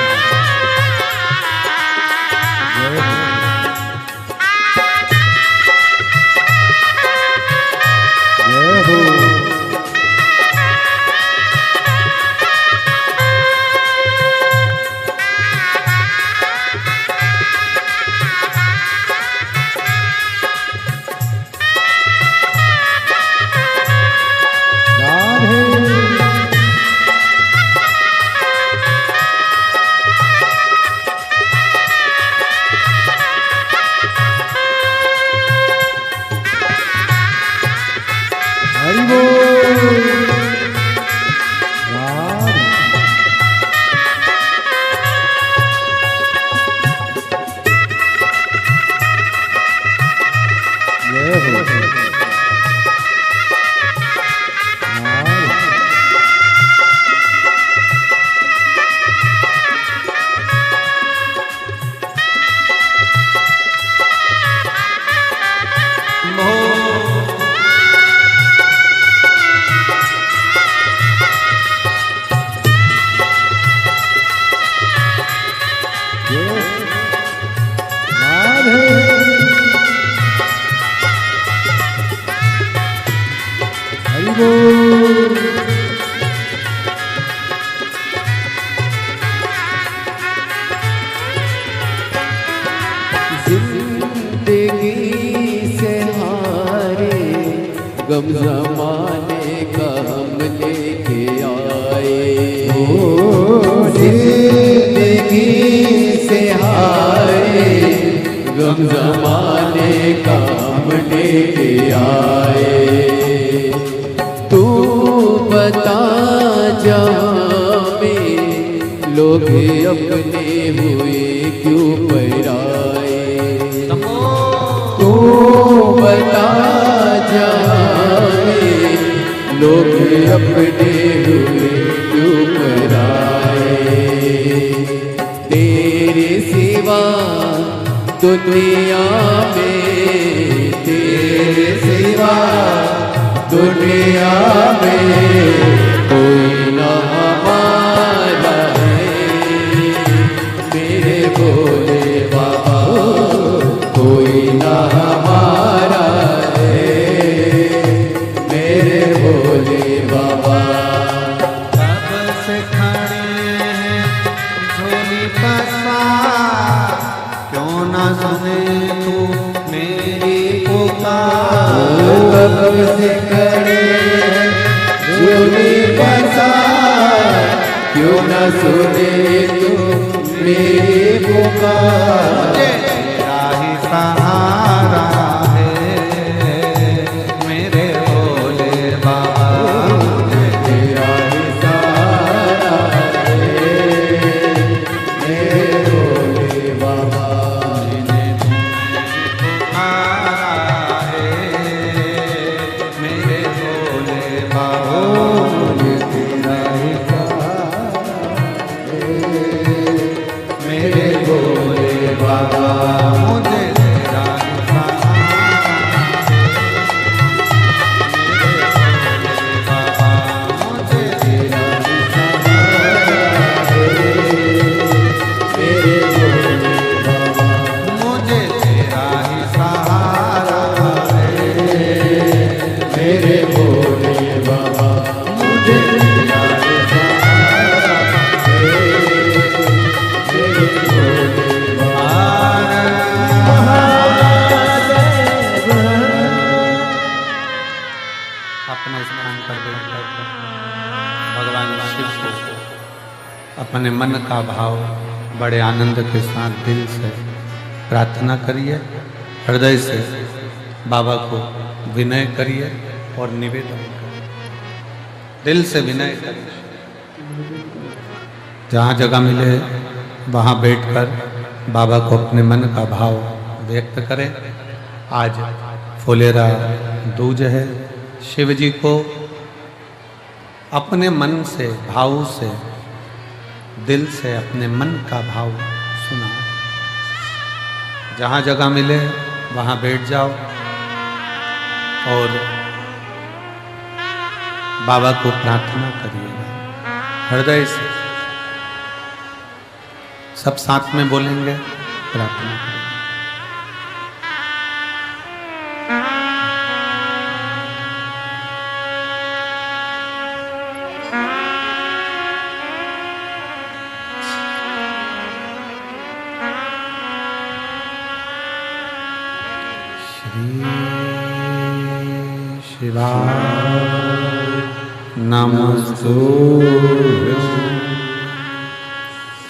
हरि बोल। राधे जय हो राधे। हरि बोल। जिंदगी से हारे गम जमाने का हम लेके आए। जिंदगी से हारे गम जमाने का हम लेके आए। तू बता जहाँ में लोग अपने हुए क्यों पराए। तू बता जाए, लोग अपने हुए क्यों कराए। तेरे सिवा दुनिया में, तेरे सिवा दुनिया में कोई ना हमारा है। मेरे भोले बाबा कोई ना हमारा है। मेरे भोले बाबा कब से खड़े हैं झोली पसार, क्यों ना सुने तू मेरी पुकार। कब से खड़े हैं झोली पसार, क्यों ना सुने तू मेरी पुकार। तेरा ही सहारा है मेरे भोले बाबा, तेरा ही सहारा है मेरे भोले बाबा। सहारा है मेरे भोले बाबा, तेरा ही मेरे भोले बाबा। मुझे तेरा ही सहारा मेरे भोले बाबा, मुझे तेरा ही सहारा है मेरे भोले बाबा, मुझे तेरा ही सहारा है मेरे भोले बाबा। अपने स्थान पर बैठकर भगवान शिव को अपने मन का भाव बड़े आनंद के साथ दिल से प्रार्थना करिए, हृदय से बाबा को विनय करिए और निवेदन करिए, दिल से विनय करिए। जहाँ जगह मिले वहाँ बैठकर बाबा को अपने मन का भाव व्यक्त करें। आज फुलेरा दूज है। शिव जी को अपने मन से, भाव से, दिल से अपने मन का भाव सुना। जहाँ जगह मिले वहाँ बैठ जाओ और बाबा को प्रार्थना करिएगा हृदय से। सब साथ में बोलेंगे, प्रार्थना करेंगे। शिवाय नमस्तुभ्यं,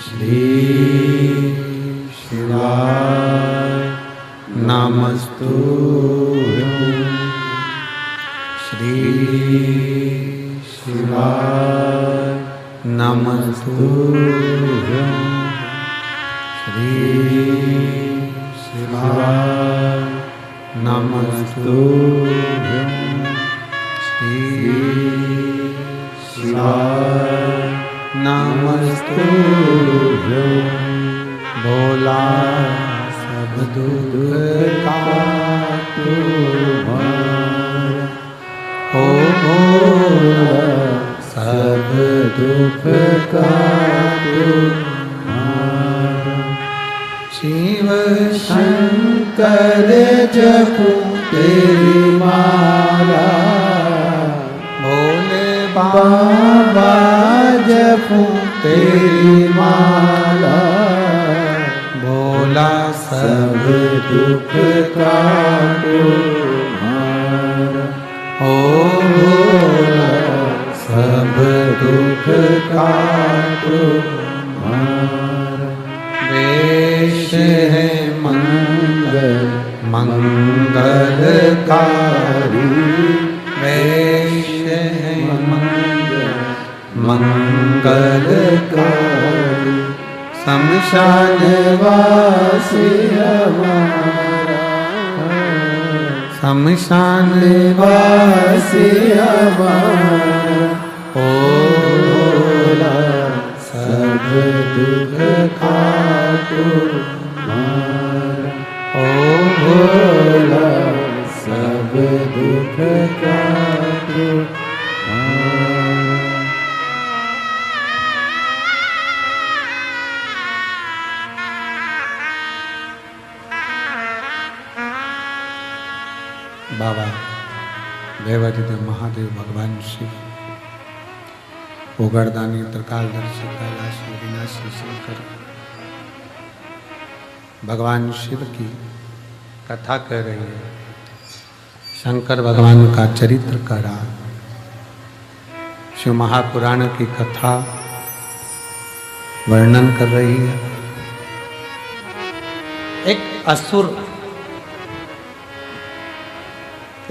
श्री शिवाय नमस्तुभ्यं, श्री शिवाय नमस्तुभ्यं, श्री शिवाय नमस्तुभ्यं, श्री शिवाय नमस्तुभ्यं। भोला सब दुख का तुम्हारा, ओ भोला सब दुख का तुम्हारा। शिव शंकर जपू तेरी माला, भोले बाबा जपू तेरी माला। भोला सब दुख का तुम्हारा, ओ भोला सब दुख का तुम्हारा। वेश है मंगल मंगलकारी, वेश है मंगलकारी। शमशान वासी हमारा, शमशान निवासी हमारा ओ भोला सब दुख काटो मारा ओ भोला सब दुख काटो मारा। बाबा देवाधिदेव महादेव भगवान शिव उगरदानी त्रिकालदर्शी कैलाशी विनाशी शंकर भगवान शिव की कथा कह रही है। शंकर भगवान का चरित्र करा शिव महापुराण की कथा वर्णन कर रही है। एक असुर,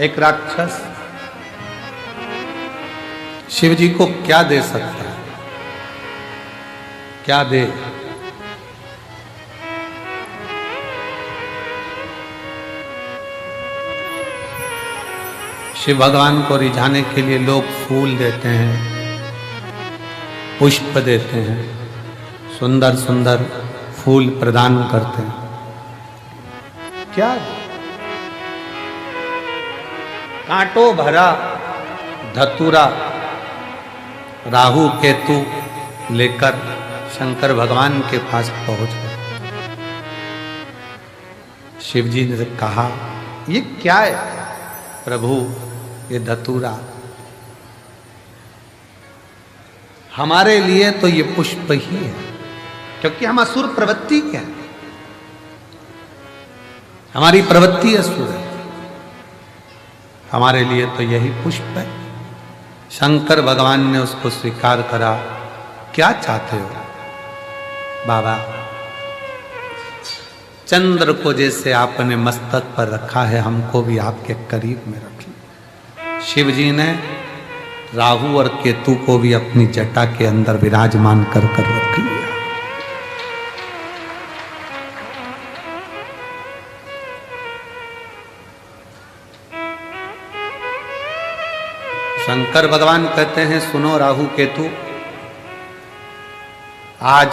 एक राक्षस शिव जी को क्या दे सकता है? क्या दे? शिव भगवान को रिझाने के लिए लोग फूल देते हैं, पुष्प देते हैं, सुंदर सुंदर फूल प्रदान करते हैं। क्या? कांटों भरा धतूरा राहु केतु लेकर शंकर भगवान के पास पहुंच गए। शिव जी ने कहा, ये क्या है प्रभु? ये धतूरा हमारे लिए तो ये पुष्प ही है, क्योंकि हम असुर प्रवृत्ति के हैं, हमारी प्रवृत्ति असुर है, हमारे लिए तो यही पुष्प है। शंकर भगवान ने उसको स्वीकार करा। क्या चाहते हो बाबा? चंद्र को जैसे आपने मस्तक पर रखा है, हमको भी आपके करीब में रख लो। शिव जी ने राहु और केतु को भी अपनी जटा के अंदर विराजमान कर रख लिया। शंकर भगवान कहते हैं, सुनो राहु केतु, आज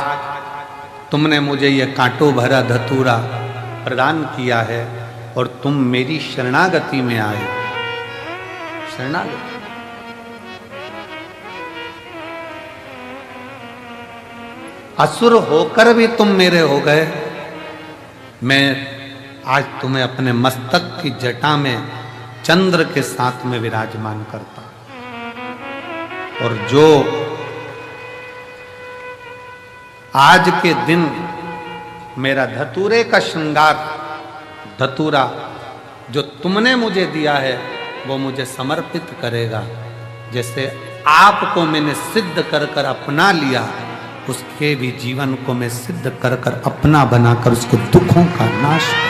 तुमने मुझे यह कांटों भरा धतूरा प्रदान किया है और तुम मेरी शरणागति में आए। शरणागति असुर होकर भी तुम मेरे हो गए। मैं आज तुम्हें अपने मस्तक की जटा में चंद्र के साथ में विराजमान करता, और जो आज के दिन मेरा धतूरे का श्रृंगार, धतूरा जो तुमने मुझे दिया है, वो मुझे समर्पित करेगा। जैसे आपको मैंने सिद्ध कर कर अपना लिया, उसके भी जीवन को मैं सिद्ध कर कर अपना बनाकर उसके दुखों का नाश कर।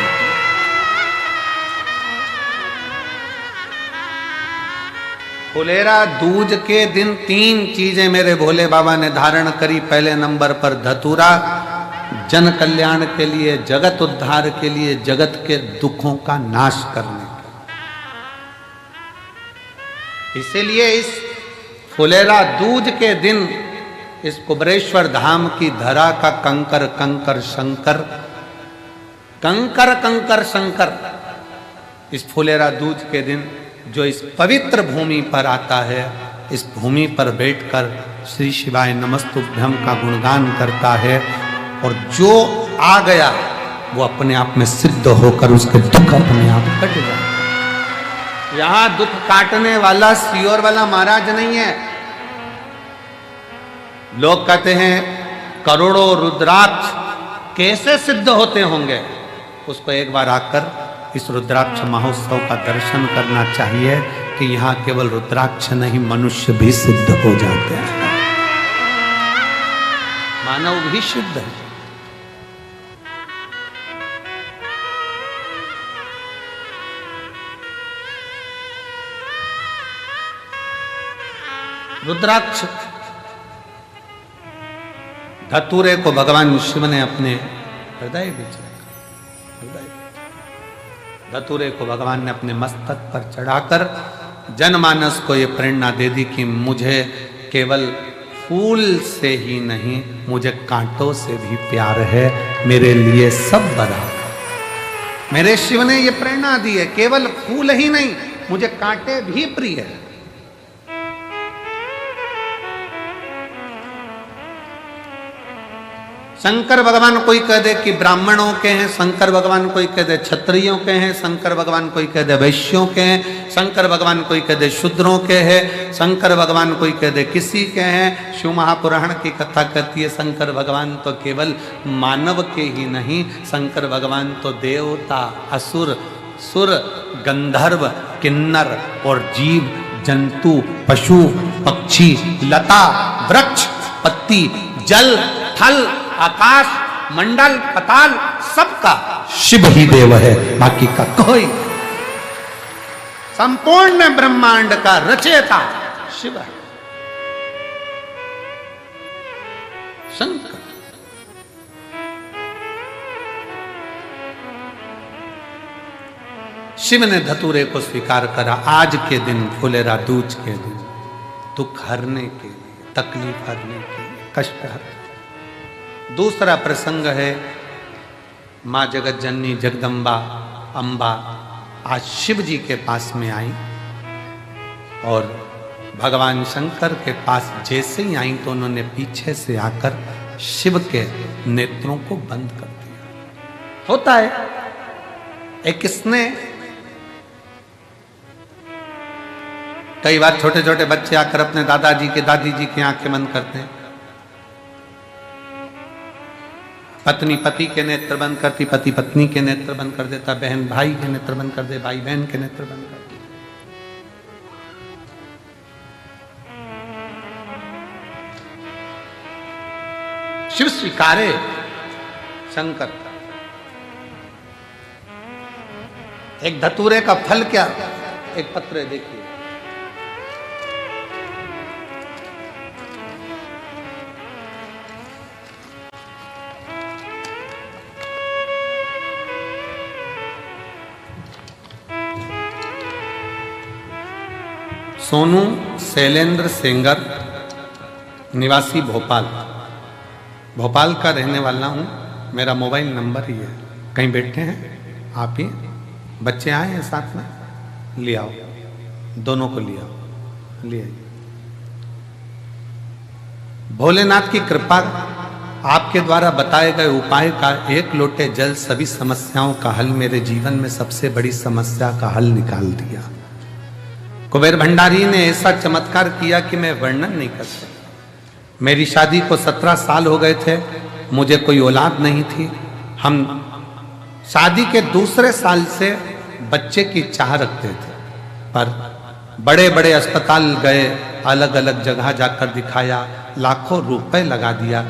फुलेरा दूज के दिन 3 चीजें मेरे भोले बाबा ने धारण करी। पहले नंबर पर धतूरा, जन कल्याण के लिए, जगत उद्धार के लिए, जगत के दुखों का नाश करने के। इसीलिए इस फुलेरा दूज के दिन इस कुबरेश्वर धाम की धरा का कंकर कंकर शंकर, कंकर कंकर शंकर, इस फुलेरा दूज के दिन जो इस पवित्र भूमि पर आता है, इस भूमि पर बैठकर श्री शिवाय नमस्तुभ्यम का गुणगान करता है, और जो आ गया वो अपने आप में सिद्ध होकर उसके दुख अपने आप कट जाए। यहां दुख काटने वाला सियोर वाला महाराज नहीं है। लोग कहते हैं करोड़ों रुद्राक्ष कैसे सिद्ध होते होंगे, उसको एक बार आकर इस रुद्राक्ष महोत्सव का दर्शन करना चाहिए कि यहाँ केवल रुद्राक्ष नहीं, मनुष्य भी सिद्ध हो जाते हैं, मानव भी सिद्ध है। रुद्राक्ष धतूरे को भगवान शिव ने अपने हृदय में रखा। धतूरे को भगवान ने अपने मस्तक पर चढ़ाकर जनमानस को ये प्रेरणा दे दी कि मुझे केवल फूल से ही नहीं, मुझे कांटों से भी प्यार है, मेरे लिए सब बराबर। मेरे शिव ने ये प्रेरणा दी है, केवल फूल ही नहीं, मुझे कांटे भी प्रिय है। शंकर भगवान कोई कह दे कि ब्राह्मणों के हैं, शंकर भगवान कोई कह दे क्षत्रियों के हैं, शंकर भगवान कोई कह दे वैश्यों के हैं, शंकर भगवान कोई कह दे शूद्रों के हैं, शंकर भगवान कोई कह दे किसी के हैं। शिव महापुराण की कथा कहती है शंकर भगवान तो केवल मानव के ही नहीं, शंकर भगवान तो देवता, असुर, सुर, गंधर्व, किन्नर और जीव जंतु, पशु, पक्षी, लता, वृक्ष, पत्ती, जल, थल, आकाश, मंडल, पताल, सबका शिव ही देव है, बाकी का कोई। संपूर्ण ब्रह्मांड का रचयिता शिव है, शंकर। शिव ने धतूरे को स्वीकार करा आज के दिन, फुलेरा दूज के दिन, दुख हरने के लिए, तकलीफ हरने के लिए, कष्ट हरने। दूसरा प्रसंग है माँ जगत जननी जगदम्बा अम्बा आज शिव जी के पास में आई और भगवान शंकर के पास जैसे ही आई तो उन्होंने पीछे से आकर शिव के नेत्रों को बंद कर दिया। होता है एक स्नेह। कई बार छोटे छोटे बच्चे आकर अपने दादाजी के दादी जी की आंखें बंद करते हैं, पत्नी पति के नेत्र बंद करती, पति पत्नी के नेत्र बंद कर देता, बहन भाई के नेत्र बंद कर दे, भाई बहन के नेत्र बंद कर दे। शिव स्वीकारे शंकर। एक धतूरे का फल क्या, एक पत्र देखिए, सोनू शैलेंद्र सेंगर, निवासी भोपाल, भोपाल का रहने वाला हूँ। मेरा मोबाइल नंबर ही है, कहीं बैठे हैं आप ही, बच्चे आए हैं साथ में, ले आओ, दोनों को ले आओ, ले आइए। भोलेनाथ की कृपा, आपके द्वारा बताए गए उपाय का एक लोटे जल सभी समस्याओं का हल, मेरे जीवन में सबसे बड़ी समस्या का हल निकाल दिया। कुबेर भंडारी ने ऐसा चमत्कार किया कि मैं वर्णन नहीं कर सकता। मेरी शादी को 17 साल हो गए थे, मुझे कोई औलाद नहीं थी। हम शादी के दूसरे साल से बच्चे की चाह रखते थे, पर बड़े बड़े अस्पताल गए, अलग अलग जगह जाकर दिखाया, लाखों रुपए लगा दिया,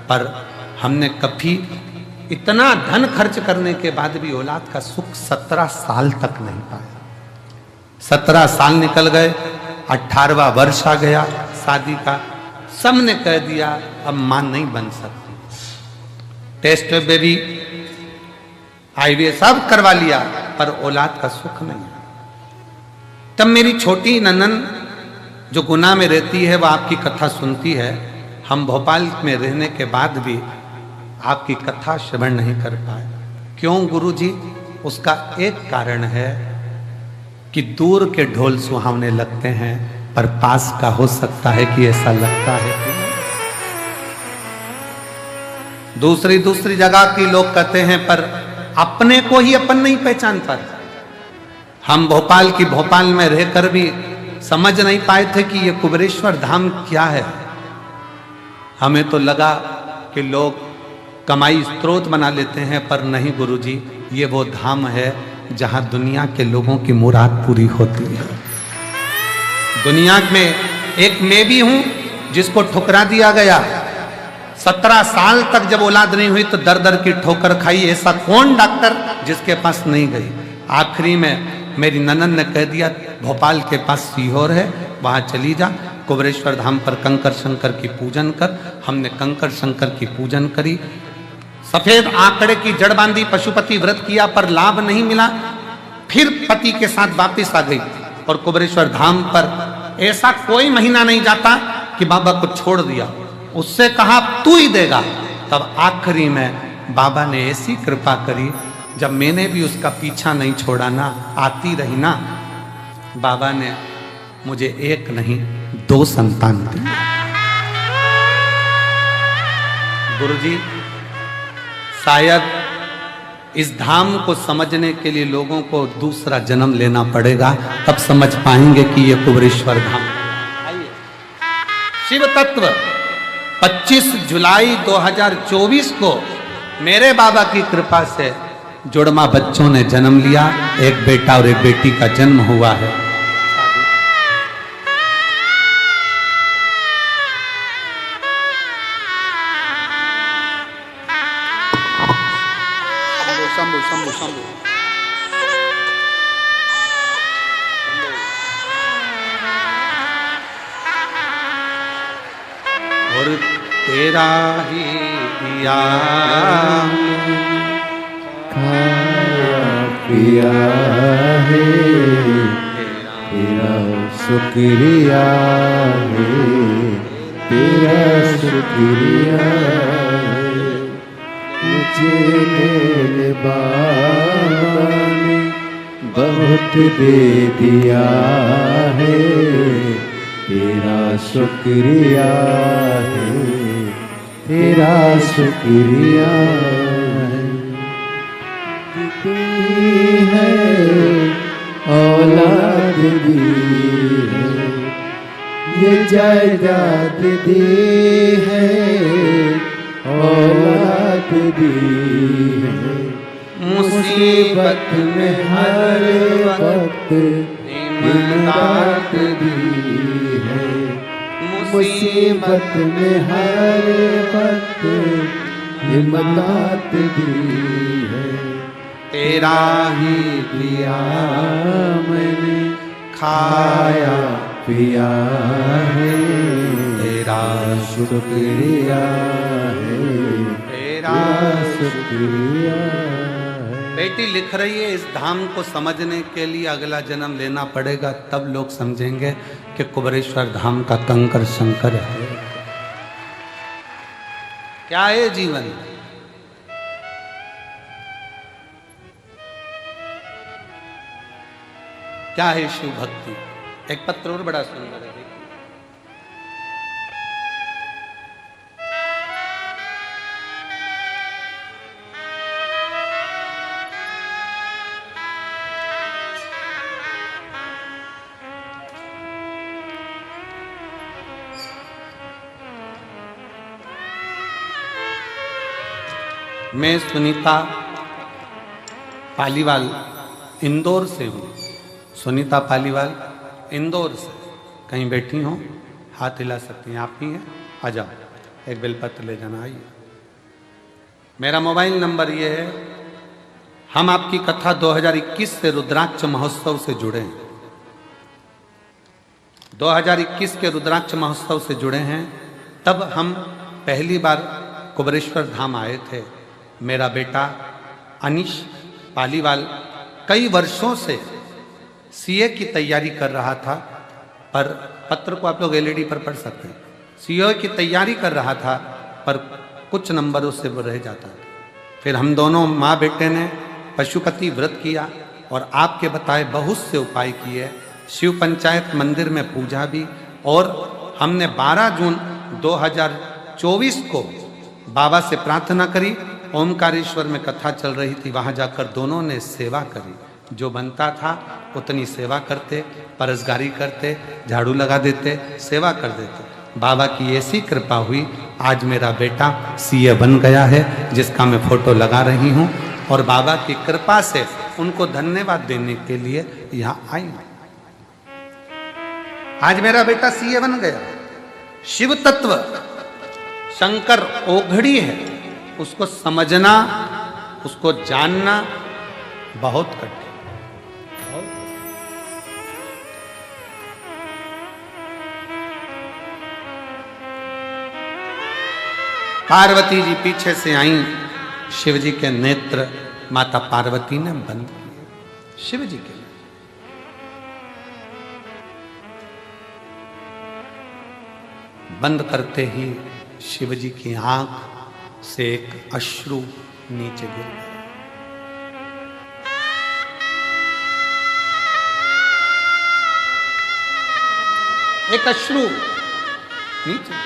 पर हमने कभी इतना धन खर्च करने के बाद भी औलाद का सुख 17 साल तक नहीं पाया। 17 साल निकल गए, 18वां वर्ष आ गया शादी का, सबने कह दिया अब मां नहीं बन सकती। टेस्ट बेबी आईवीएफ सब करवा लिया, पर औलाद का सुख नहीं। तब मेरी छोटी ननन जो गुना में रहती है, वह आपकी कथा सुनती है। हम भोपाल में रहने के बाद भी आपकी कथा श्रवण नहीं कर पाए। क्यों गुरुजी? उसका एक कारण है कि दूर के ढोल सुहावने लगते हैं, पर पास का हो सकता है कि ऐसा लगता है कि दूसरी जगह के लोग कहते हैं, पर अपने को ही अपन नहीं पहचान पाते। हम भोपाल में रहकर भी समझ नहीं पाए थे कि ये कुबेरेश्वर धाम क्या है। हमें तो लगा कि लोग कमाई स्रोत बना लेते हैं, पर नहीं गुरुजी, ये वो धाम है जहां दुनिया के लोगों की मुराद पूरी होती है। दुनिया में एक मैं भी हूं जिसको ठुकरा दिया गया। 17 साल तक जब औलाद नहीं हुई तो दर दर की ठोकर खाई। ऐसा कौन डॉक्टर जिसके पास नहीं गई? आखिरी में मेरी ननन ने कह दिया, भोपाल के पास सीहोर है, वहां चली जा, कुबेरेश्वर धाम पर कंकर शंकर की पूजन कर। हमने कंकर शंकर की पूजन करी, सफेद आंकड़े की जड़ बांधी, पशुपति व्रत किया, पर लाभ नहीं मिला। फिर पति के साथ वापस आ गई और कुबेरेश्वर धाम पर ऐसा कोई महीना नहीं जाता कि बाबा को छोड़ दिया। उससे कहा तू ही देगा। तब आखिरी में बाबा ने ऐसी कृपा करी, जब मैंने भी उसका पीछा नहीं छोड़ा ना, आती रही ना, बाबा ने मुझे एक नहीं 2 संतान दी। गुरुजी, शायद इस धाम को समझने के लिए लोगों को दूसरा जन्म लेना पड़ेगा, तब समझ पाएंगे कि ये कुबेरेश्वर धाम। आइए, शिव तत्व 25 जुलाई 2024 को मेरे बाबा की कृपा से जुड़वा बच्चों ने जन्म लिया। एक बेटा और एक बेटी का जन्म हुआ है। शंभु शंभु शंभु और तेरा ही दिया खाया पिया है, तेरा शुक्रिया है, तेरा शुक्रिया है। मुझे मेरे बाबा ने बहुत दे दिया है, तेरा शुक्रिया है, तेरा शुक्रिया है। दी है औलाद दी है, ये जायदाद दी है, औलाद दी है। मुसीबत में हर वक्त इमदाद दी है, मुसीबत में हर वक्त इमदाद दी है। तेरा ही पिया मैंने खाया पिया है, तेरा शुक्रिया है, तेरा शुक्रिया है। बेटी लिख रही है, इस धाम को समझने के लिए अगला जन्म लेना पड़ेगा, तब लोग समझेंगे कि कुबेरेश्वर धाम का कंकर शंकर है। क्या है जीवन? क्या है शिव भक्ति? एक पत्र और बड़ा सुंदर है, देखिए। मैं सुनीता पालीवाल इंदौर से हूँ। सुनीता पालीवाल इंदौर से। कहीं बैठी हो, हाथ हिला सकती हैं, आप ही हैं, आ जाओ, एक बेलपत्र ले जाना। आइए, मेरा मोबाइल नंबर ये है। हम आपकी कथा 2021 से रुद्राक्ष महोत्सव से जुड़े हैं। 2021 के रुद्राक्ष महोत्सव से जुड़े हैं। तब हम पहली बार कुबेरेश्वर धाम आए थे। मेरा बेटा अनिश पालीवाल कई वर्षों से सीए की तैयारी कर रहा था, पर पत्र को आप लोग एलईडी पर पढ़ सकते हैं। सीए की तैयारी कर रहा था, पर कुछ नंबरों से वो रह जाता था। फिर हम दोनों माँ बेटे ने पशुपति व्रत किया और आपके बताए बहुत से उपाय किए। शिव पंचायत मंदिर में पूजा भी, और हमने 12 जून 2024 को बाबा से प्रार्थना करी। ओमकारेश्वर में कथा चल रही थी, वहाँ जाकर दोनों ने सेवा करी। जो बनता था उतनी सेवा करते, परसगारी करते, झाड़ू लगा देते, सेवा कर देते। बाबा की ऐसी कृपा हुई, आज मेरा बेटा सीए बन गया है, जिसका मैं फोटो लगा रही हूँ। और बाबा की कृपा से उनको धन्यवाद देने के लिए यहाँ आई। आज मेरा बेटा सीए बन गया। शिव तत्व शंकर ओघड़ी है, उसको समझना, उसको जानना बहुत कठिन। पार्वती जी पीछे से आई, शिव जी के नेत्र माता पार्वती ने बंद किए। शिव जी के लिए। बंद करते ही शिव जी की आंख से एक अश्रु नीचे गिर गया। एक अश्रु नीचे।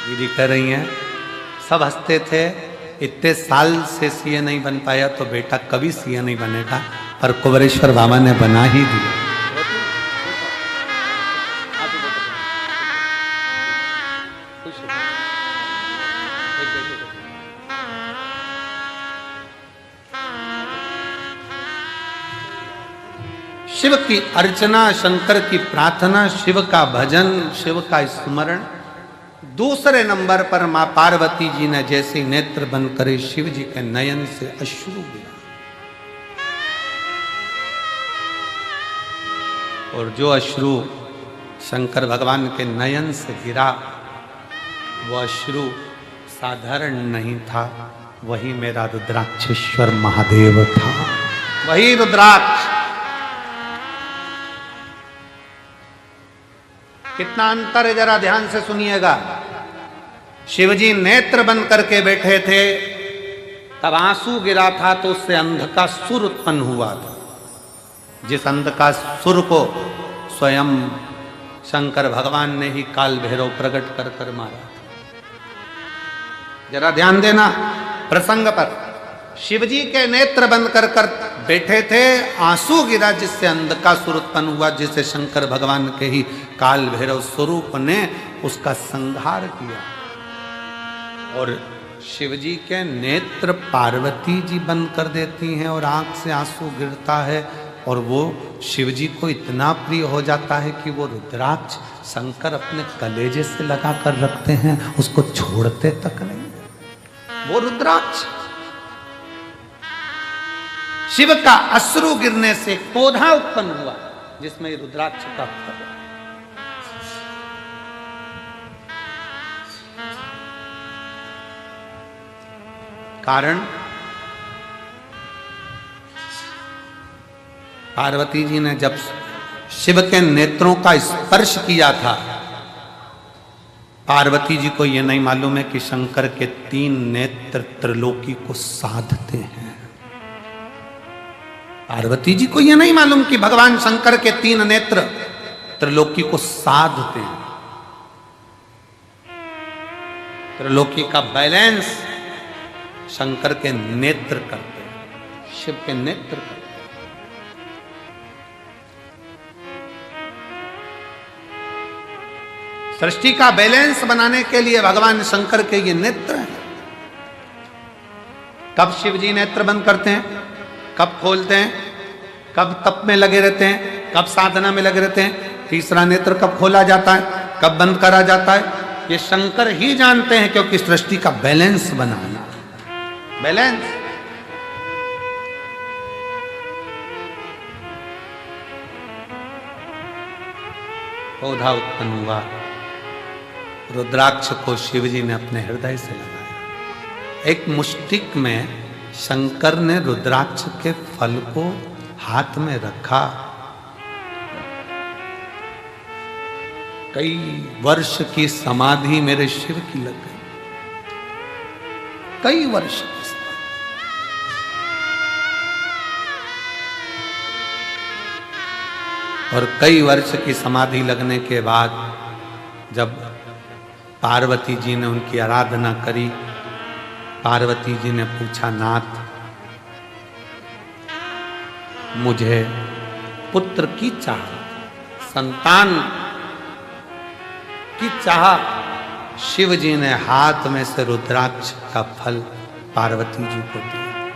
दीदी कह रही हैं सब हंसते थे, इतने साल से सीए नहीं बन पाया तो बेटा कभी सीए नहीं बनेगा, पर कुंवरेश्वर बाबा ने बना ही दिया। शिव की अर्चना, शंकर की प्रार्थना, शिव का भजन, शिव का स्मरण। दूसरे नंबर पर मां पार्वती जी ने जैसे नेत्र बंद करे शिव जी के नयन से अश्रु गिरा, और जो अश्रु शंकर भगवान के नयन से गिरा वो अश्रु साधारण नहीं था, वही मेरा रुद्राक्षेश्वर महादेव था, वही रुद्राक्ष। कितना अंतर है जरा ध्यान से सुनिएगा। शिवजी नेत्र बंद करके बैठे थे, तब आंसू गिरा था तो उससे अंध का सुर उत्पन्न हुआ था, जिस अंध का सुर को स्वयं शंकर भगवान ने ही काल भैरव प्रकट कर कर मारा था। जरा ध्यान देना प्रसंग पर। शिवजी के नेत्र बंद कर कर बैठे थे, आंसू गिरा जिससे अंध का सुर उत्पन्न हुआ, जिसे शंकर भगवान के ही काल भैरव स्वरूप ने उसका संहार किया। और शिवजी के नेत्र पार्वती जी बंद कर देती हैं और आंख से आंसू गिरता है, और वो शिवजी को इतना प्रिय हो जाता है कि वो रुद्राक्ष शंकर अपने कलेजे से लगा कर रखते हैं, उसको छोड़ते तक नहीं। वो रुद्राक्ष शिव का अश्रु गिरने से पौधा उत्पन्न हुआ जिसमें रुद्राक्ष का फल। कारण पार्वती जी ने जब शिव के नेत्रों का स्पर्श किया था, पार्वती जी को यह नहीं मालूम है कि शंकर के 3 नेत्र त्रिलोकी को साधते हैं। पार्वती जी को यह नहीं मालूम कि भगवान शंकर के 3 नेत्र त्रिलोकी को साधते हैं। त्रिलोकी का बैलेंस शंकर के नेत्र करते हैं, शिव के नेत्र करते हैं। सृष्टि का बैलेंस बनाने के लिए भगवान शंकर के ये नेत्र हैं। कब शिव जी नेत्र बंद करते हैं, कब खोलते हैं, कब तप में लगे रहते हैं, कब साधना में लगे रहते हैं, तीसरा नेत्र कब खोला जाता है, कब बंद करा जाता है, ये शंकर ही जानते हैं, क्योंकि सृष्टि का बैलेंस बनाना। बैलेंस पौधा उत्पन्न हुआ, रुद्राक्ष को शिवजी ने अपने हृदय से लगाया। एक मुष्टिक में शंकर ने रुद्राक्ष के फल को हाथ में रखा। कई वर्ष की समाधि मेरे शिव की लग गई, कई वर्ष की समाधि। और कई वर्ष की समाधि लगने के बाद जब पार्वती जी ने उनकी आराधना करी, पार्वती जी ने पूछा, नाथ मुझे पुत्र की चाह, संतान की चाह। शिव जी ने हाथ में से रुद्राक्ष का फल पार्वती जी को दिया।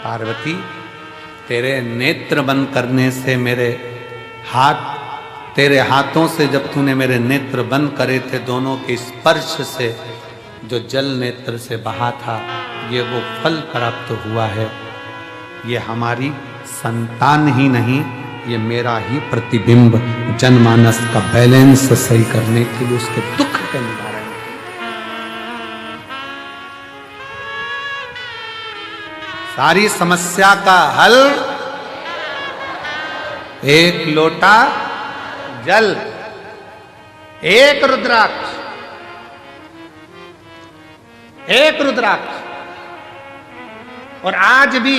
पार्वती, तेरे नेत्र बंद करने से मेरे हाथ, तेरे हाथों से जब तूने मेरे नेत्र बंद करे थे, दोनों के स्पर्श से जो जल नेत्र से बहा था, ये वो फल प्राप्त हुआ है। ये हमारी संतान ही नहीं, ये मेरा ही प्रतिबिंब जनमानस का बैलेंस सही करने के लिए, उसके दुख के निवारण के लिए। सारी समस्या का हल एक लोटा जल, एक रुद्राक्ष, एक रुद्राक्ष। और आज भी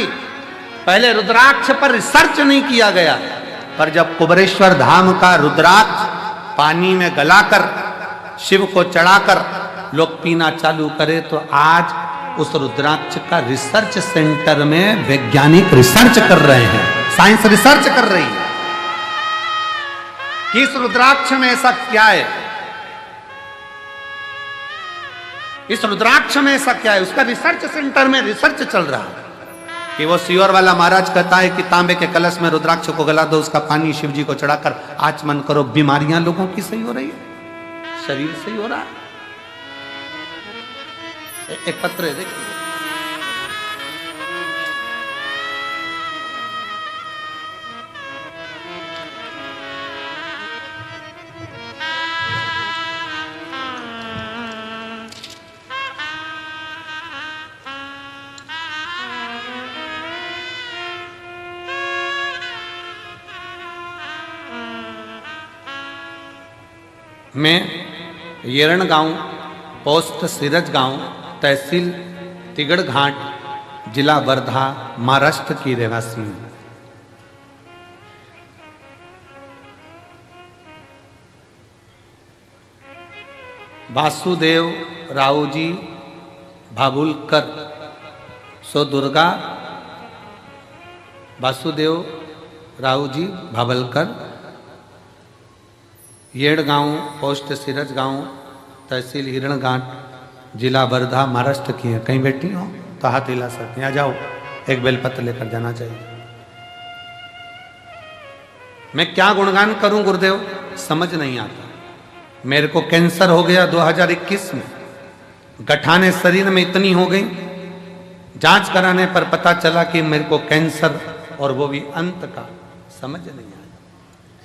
पहले रुद्राक्ष पर रिसर्च नहीं किया गया, पर जब कुबेरेश्वर धाम का रुद्राक्ष पानी में गलाकर शिव को चढ़ाकर लोग पीना चालू करे, तो आज उस रुद्राक्ष का रिसर्च सेंटर में वैज्ञानिक रिसर्च कर रहे हैं, साइंस रिसर्च कर रही है कि इस रुद्राक्ष में ऐसा क्या है, इस रुद्राक्ष में ऐसा क्या है। उसका रिसर्च सेंटर में रिसर्च चल रहा है कि वो सियोर वाला महाराज कहता है कि तांबे के कलश में रुद्राक्ष को गला दो, उसका पानी शिव जी को चढ़ाकर आचमन करो, बीमारियां लोगों की सही हो रही है, शरीर सही हो रहा है। एक पत्र है, देखिए। मैं येरण गांव, पोस्ट सिरज गांव, तहसील तिगड़ घाट, जिला वर्धा, महाराष्ट्र की रहवासी हूं। वासुदेव रावजी भाबुलकर, सो दुर्गा वासुदेव रावजी भाबलकर, येड़ गांव, पोस्ट सिरज गांव, तहसील हिरणघाट, जिला वर्धा, महाराष्ट्र की है। कहीं बैठी हो तो हाथ हिला सकते हैं, आ जाओ, एक बेलपत्र लेकर जाना चाहिए। मैं क्या गुणगान करूं गुरुदेव, समझ नहीं आता। मेरे को कैंसर हो गया 2021 में, गठाने शरीर में इतनी हो गई, जांच कराने पर पता चला कि मेरे को कैंसर, और वो भी अंत का। समझ नहीं आया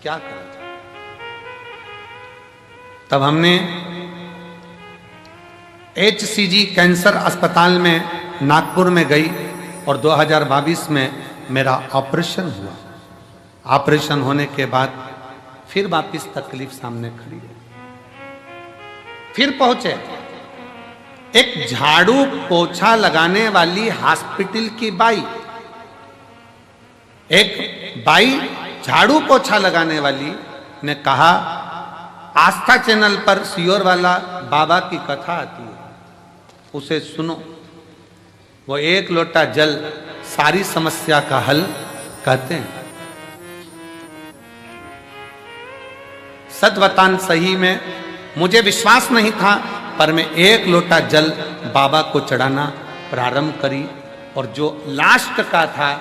क्या करा। तब हमने HCG कैंसर अस्पताल में नागपुर में गई और 2022 में मेरा ऑपरेशन हुआ। ऑपरेशन होने के बाद फिर वापिस तकलीफ सामने खड़ी है। फिर पहुंचे एक झाड़ू पोछा लगाने वाली हॉस्पिटल की बाई, एक बाई झाड़ू पोछा लगाने वाली ने कहा, आस्था चैनल पर सियोर वाला बाबा की कथा आती है, उसे सुनो। वो एक लोटा जल सारी समस्या का हल कहते हैं। सतवतान सही में मुझे विश्वास नहीं था, पर मैं एक लोटा जल बाबा को चढ़ाना प्रारंभ करी, और जो लास्ट का था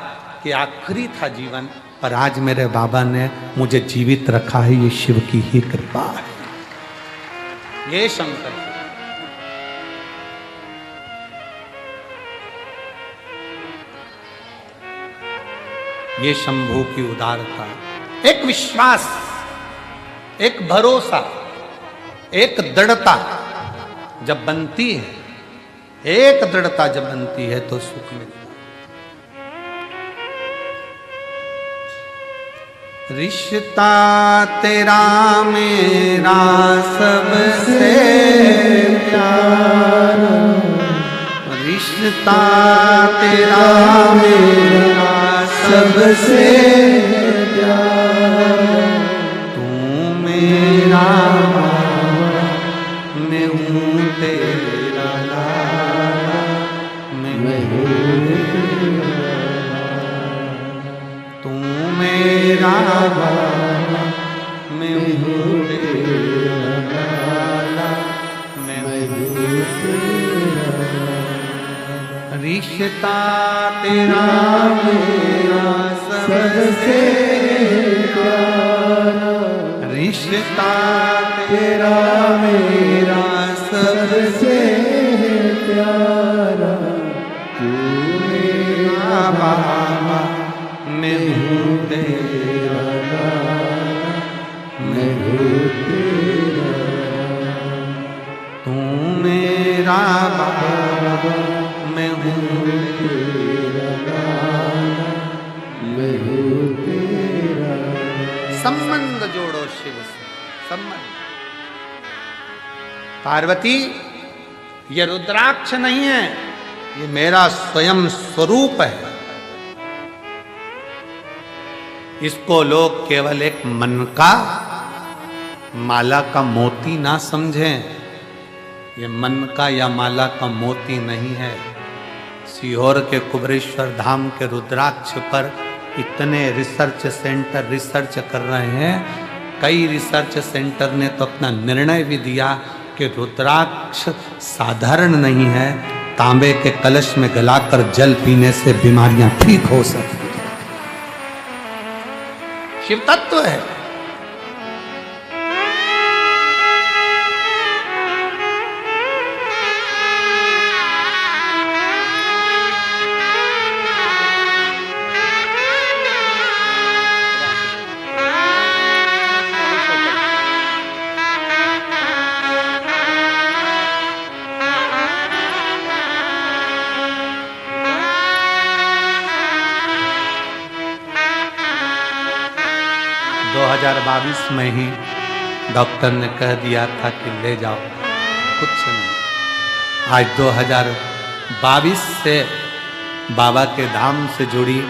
कि आखिरी था जीवन, पर आज मेरे बाबा ने मुझे जीवित रखा है। ये शिव की ही कृपा है, ये शंकर। ये शंभू की उदारता, एक विश्वास, एक भरोसा, एक दृढ़ता जब बनती है, एक दृढ़ता जब बनती है तो सुख मिलता है। रिश्ता तेरा मेरा सबसे प्यारा, रिश्ता तेरा मेरा सबसे प्यारा, तू मेरा बाबा, मैं हूँ तेरा लाला, मैं हूँ तू मेरा बाबा, मैं हूँ तेरा लाला, मैं हूँ तेरा। रिश्ता तेरा मेरा सबसे प्यारा, रिश्ता तेरा मेरा सबसे प्यारा तू मेरा बाबा, मैं हूँ तेरा लाला, मैं हूँ तेरा, तू मेरा बाबा, मैं हूँ तेरा लाला, मैं हूँ तेरा। संबंध जोड़ो शिव से, संबंध। पार्वती, ये रुद्राक्ष नहीं है, ये मेरा स्वयं स्वरूप है। इसको लोग केवल एक मन का माला का मोती ना समझें। ये मन का या माला का मोती नहीं है। सीहोर के कुबरेश्वर धाम के रुद्राक्ष पर इतने रिसर्च सेंटर रिसर्च कर रहे हैं। कई रिसर्च सेंटर ने तो अपना निर्णय भी दिया कि रुद्राक्ष साधारण नहीं है, तांबे के कलश में गलाकर जल पीने से बीमारियां ठीक हो सकती हैं। शिव तत्व है। में ही डॉक्टर ने कह दिया था कि ले जाओ, कुछ नहीं। आज 2022 से बाबा के धाम से जुड़ी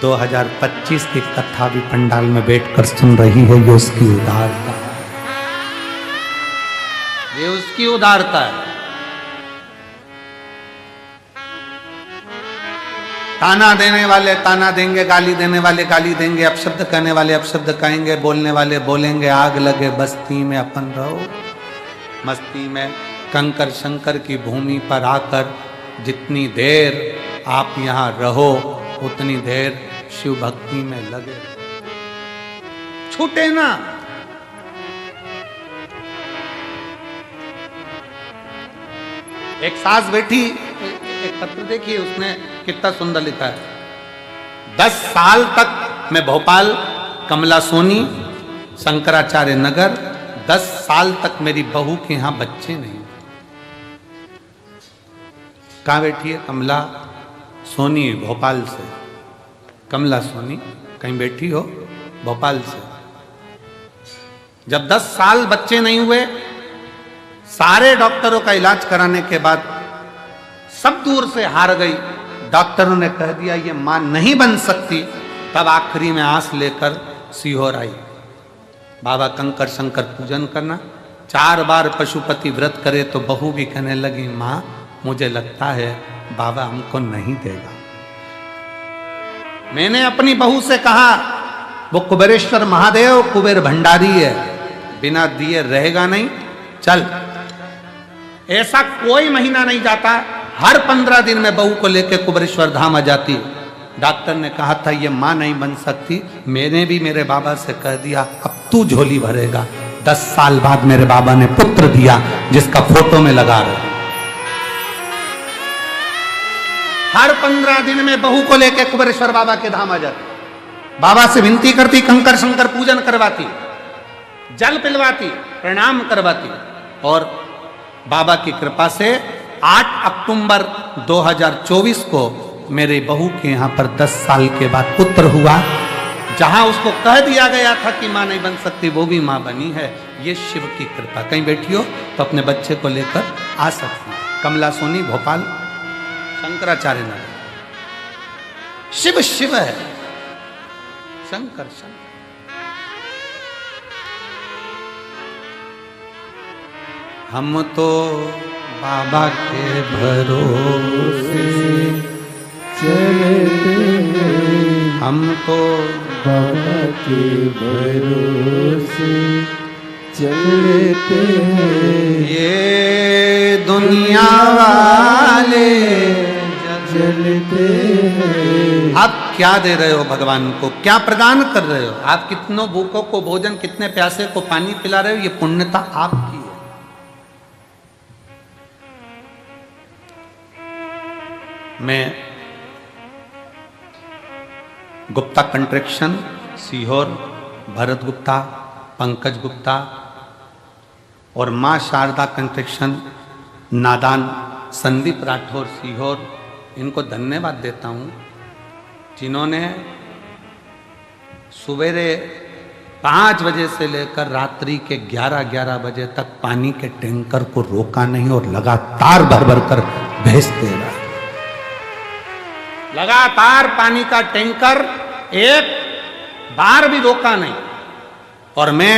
2025 की कथा भी पंडाल में बैठकर सुन रही है। ये उसकी उदारता है, ये उसकी उदारता है। ताना देने वाले ताना देंगे, गाली देने वाले गाली देंगे, अपशब्द कहने वाले अपशब्द कहेंगे, बोलने वाले बोलेंगे। आग लगे बस्ती में अपन रहो मस्ती में। कंकर शंकर की भूमि पर आकर जितनी देर आप यहाँ रहो उतनी देर शिव भक्ति में लगे, छूटे ना। एक सास बैठी, एक पत्र देखिए उसने कितना सुंदर लिखा है। 10 साल तक मैं भोपाल कमला सोनी शंकराचार्य नगर, 10 साल तक मेरी बहू के यहां बच्चे नहीं। कहां बैठी है? कमला सोनी भोपाल से। कमला सोनी कहीं बैठी हो भोपाल से। जब 10 साल बच्चे नहीं हुए, सारे डॉक्टरों का इलाज कराने के बाद सब दूर से हार गई। डॉक्टरों ने कह दिया ये मां नहीं बन सकती। तब आखिरी में आस लेकर सीहोर आई। बाबा कंकर शंकर पूजन करना। 4 बार पशुपति व्रत करे तो बहू भी कहने लगी, मां मुझे लगता है बाबा हमको नहीं देगा। मैंने अपनी बहू से कहा, वो कुबेरेश्वर महादेव कुबेर भंडारी है, बिना दिए रहेगा नहीं, चल। ऐसा कोई महीना नहीं जाता, हर 15 दिन में बहू को लेकर कुबेरेश्वर धाम आ जाती। डॉक्टर ने कहा था ये मां नहीं बन सकती। मैंने भी मेरे बाबा से कह दिया अब तू झोली भरेगा। 10 साल बाद मेरे बाबा ने पुत्र दिया, जिसका फोटो में लगा रहे। हर 15 दिन में बहू को लेकर कुबेरेश्वर बाबा के धाम आ जाती। बाबा से विनती करती, कंकर शंकर पूजन करवाती, जल पिलवाती, प्रणाम करवाती। और बाबा की कृपा से 8 अक्टूबर 2024 को मेरे बहू के यहाँ पर 10 साल के बाद पुत्र हुआ। जहां उसको कह दिया गया था कि मां नहीं बन सकती, वो भी मां बनी है। ये शिव की कृपा। कहीं बैठी हो तो अपने बच्चे को लेकर आ सकती है। कमला सोनी भोपाल शंकराचार्य नगर। शिव शिव है, शंकर शंकर। हम तो बाबा के भरोसे चलते हैं, हम तो बाबा के भरोसे चलते हैं। ये दुनिया वाले चलते हैं। आप क्या दे रहे हो भगवान को? क्या प्रदान कर रहे हो? आप कितनों भूखों को भोजन, कितने प्यासे को पानी पिला रहे हो? ये पुण्यता आपकी है। मैं गुप्ता कंट्रेक्शन सीहोर, भरत गुप्ता, पंकज गुप्ता और माँ शारदा कंट्रेक्शन नादान संदीप राठौर सीहोर, इनको धन्यवाद देता हूँ जिन्होंने सवेरे 5 बजे से लेकर रात्रि के 11 बजे तक पानी के टैंकर को रोका नहीं और लगातार भर भर कर भेजते रहे। लगातार पानी का टैंकर एक बार भी रोका नहीं। और मैं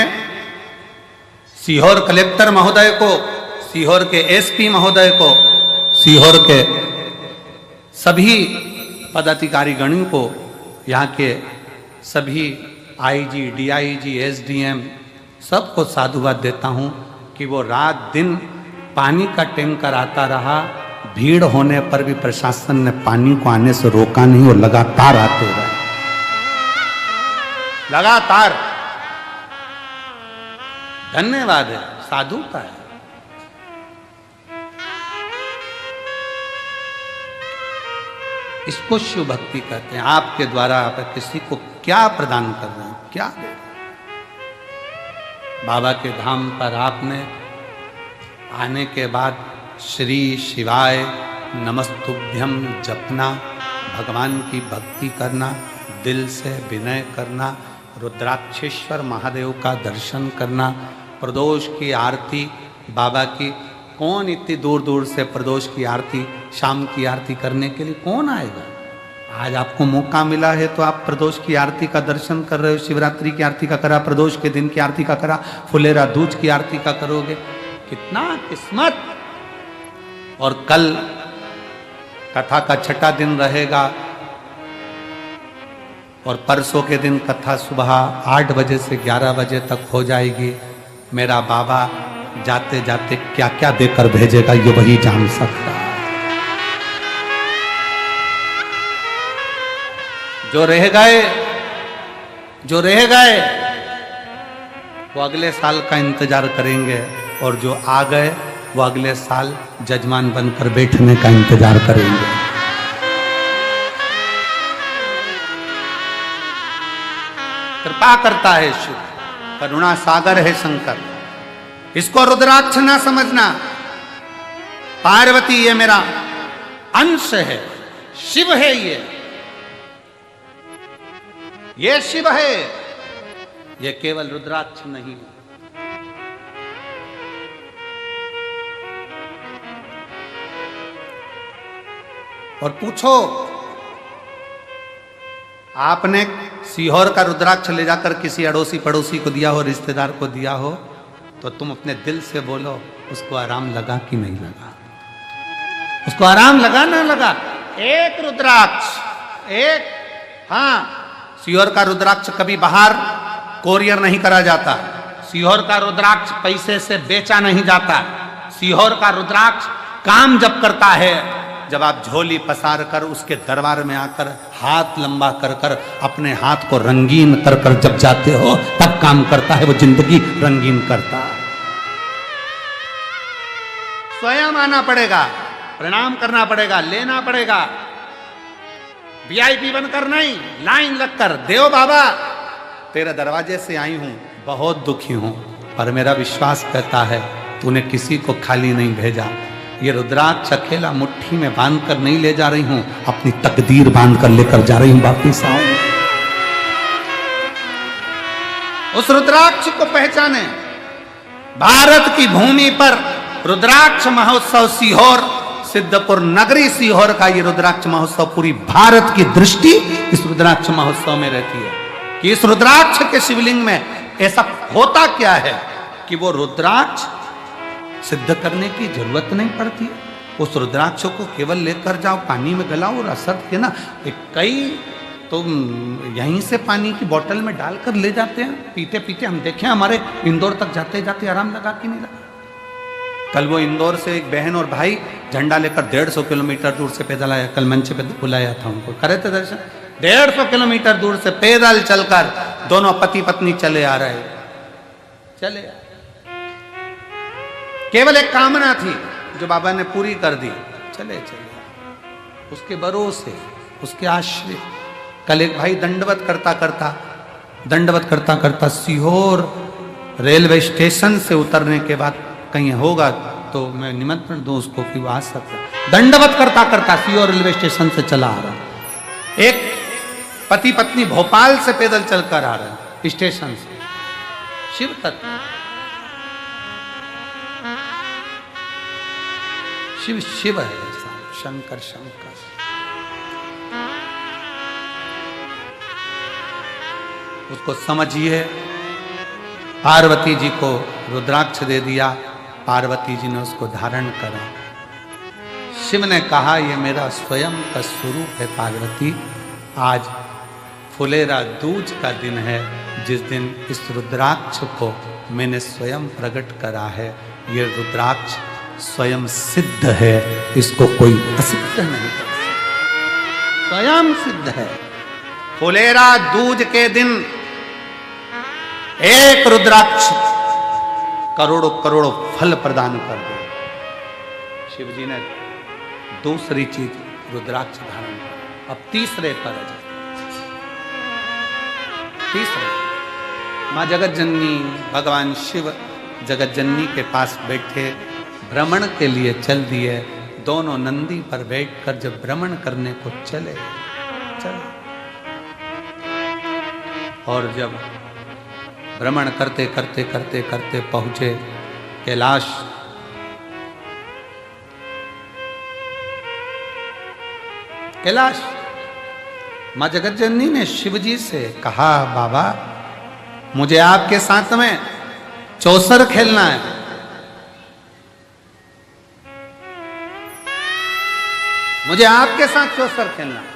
सीहोर कलेक्टर महोदय को, सीहोर के एसपी महोदय को, सीहोर के सभी पदाधिकारी गणों को, यहाँ के सभी आईजी, डीआईजी, एसडीएम सबको साधुवाद देता हूँ कि वो रात दिन पानी का टैंकर आता रहा। भीड़ होने पर भी प्रशासन ने पानी को आने से रोका नहीं और लगातार आते रहे, लगातार। धन्यवाद है, साधुता है। इसको शिव भक्ति कहते हैं। आपके द्वारा आप किसी को क्या प्रदान कर रहे हैं, क्या दे रहे हैं? बाबा के धाम पर आपने आने के बाद श्री शिवाय नमस्तुभ्यम जपना, भगवान की भक्ति करना, दिल से विनय करना, रुद्राक्षेश्वर महादेव का दर्शन करना, प्रदोष की आरती बाबा की। कौन इतनी दूर दूर से प्रदोष की आरती, शाम की आरती करने के लिए कौन आएगा? आज आपको मौका मिला है तो आप प्रदोष की आरती का दर्शन कर रहे हो। शिवरात्रि की आरती का करा, प्रदोष के दिन की आरती का करा, फुलेरा दूज की आरती का करोगे। कितना किस्मत। और कल कथा का 6ठा दिन रहेगा और परसों के दिन कथा सुबह 8 बजे से 11 बजे तक हो जाएगी। मेरा बाबा जाते जाते क्या क्या देकर भेजेगा ये वही जान सकता है। जो रह गए वो अगले साल का इंतजार करेंगे और जो आ गए वो अगले साल जजमान बनकर बैठने का इंतजार करेंगे। कृपा करता है शिव, करुणा सागर है शंकर। इसको रुद्राक्ष ना समझना। पार्वती ये मेरा अंश है, शिव है ये शिव है, ये केवल रुद्राक्ष नहीं है। और पूछो, आपने सीहोर का रुद्राक्ष ले जाकर किसी अड़ोसी पड़ोसी को दिया हो, रिश्तेदार को दिया हो, तो तुम अपने दिल से बोलो उसको आराम लगा कि नहीं लगा? उसको आराम लगा ना लगा? एक रुद्राक्ष, एक, हाँ, सीहोर का रुद्राक्ष कभी बाहर कोरियर नहीं करा जाता। सीहोर का रुद्राक्ष पैसे से बेचा नहीं जाता। सीहोर का रुद्राक्ष काम जब करता है, जब आप झोली पसार कर उसके दरबार में आकर हाथ लंबा कर कर अपने हाथ को रंगीन कर कर जब जाते हो, तब काम करता है। वो जिंदगी रंगीन करता है। स्वयं आना पड़ेगा, प्रणाम करना पड़ेगा, लेना पड़ेगा। वीआईपी बनकर नहीं, लाइन लगकर, देव बाबा तेरे दरवाजे से आई हूं, बहुत दुखी हूं, पर मेरा विश्वास कहता है तूने किसी को खाली नहीं भेजा। ये रुद्राक्ष अकेला मुट्ठी में बांध कर नहीं ले जा रही हूं, अपनी तकदीर बांध कर लेकर जा रही हूं वापिस आऊं। उस रुद्राक्ष को पहचाने। भारत की भूमि पर रुद्राक्ष महोत्सव सीहोर, सिद्धपुर नगरी सीहोर का ये रुद्राक्ष महोत्सव, पूरी भारत की दृष्टि इस रुद्राक्ष महोत्सव में रहती है कि इस रुद्राक्ष के शिवलिंग में ऐसा होता क्या है कि वो रुद्राक्ष सिद्ध करने की जरूरत नहीं पड़ती है। उस रुद्राक्ष को केवल लेकर जाओ, पानी में गलाओ और असर के ना, कई तो यहीं से पानी की बोतल में डालकर ले जाते हैं, पीते पीते। हम देखें हमारे इंदौर तक जाते जाते आराम लगा कि नहीं लगा। कल वो इंदौर से एक बहन और भाई झंडा लेकर 150 किलोमीटर दूर से पैदल आया। कल मंच पे बुलाया था उनको, करे थे दर्शन। 150 किलोमीटर दूर से पैदल चलकर दोनों पति पत्नी चले आ रहे, चले आ। केवल एक कामना थी जो बाबा ने पूरी कर दी, चले चले। उसके भरोसे, उसके आश्रय। कल एक भाई दंडवत करता करता सीहोर रेलवे स्टेशन से उतरने के बाद कहीं होगा तो मैं निमंत्रण दूं उसको कि वो आ सकता। दंडवत करता करता सीहोर रेलवे स्टेशन से चला आ रहा। एक पति पत्नी भोपाल से पैदल चलकर आ रहे हैं स्टेशन से। शिव तत्व, शिव शिव है, शंकर शंकर। उसको समझिए, पार्वती जी को रुद्राक्ष दे दिया, पार्वती जी ने उसको धारण करा। शिव ने कहा ये मेरा स्वयं का स्वरूप है पार्वती, आज फुलेरा दूज का दिन है, जिस दिन इस रुद्राक्ष को मैंने स्वयं प्रकट करा है। ये रुद्राक्ष स्वयं सिद्ध है, इसको कोई असिद्ध नहीं कर सकता, स्वयं सिद्ध है। फुलेरा दूज के दिन एक रुद्राक्ष करोड़ों करोड़ों फल प्रदान कर दे। शिव जी ने दूसरी चीज रुद्राक्ष धारण कर। अब तीसरे पर तीसरे मां जगत जननी, भगवान शिव जगत जननी के पास बैठे भ्रमण के लिए चल दिए। दोनों नंदी पर बैठकर जब भ्रमण करने को चले और जब भ्रमण करते करते करते करते पहुंचे कैलाश। कैलाश मां जगत जननी ने शिव जी से कहा, बाबा मुझे आपके साथ में चौसर खेलना है। मुझे आपके साथ चौसर खेलना है।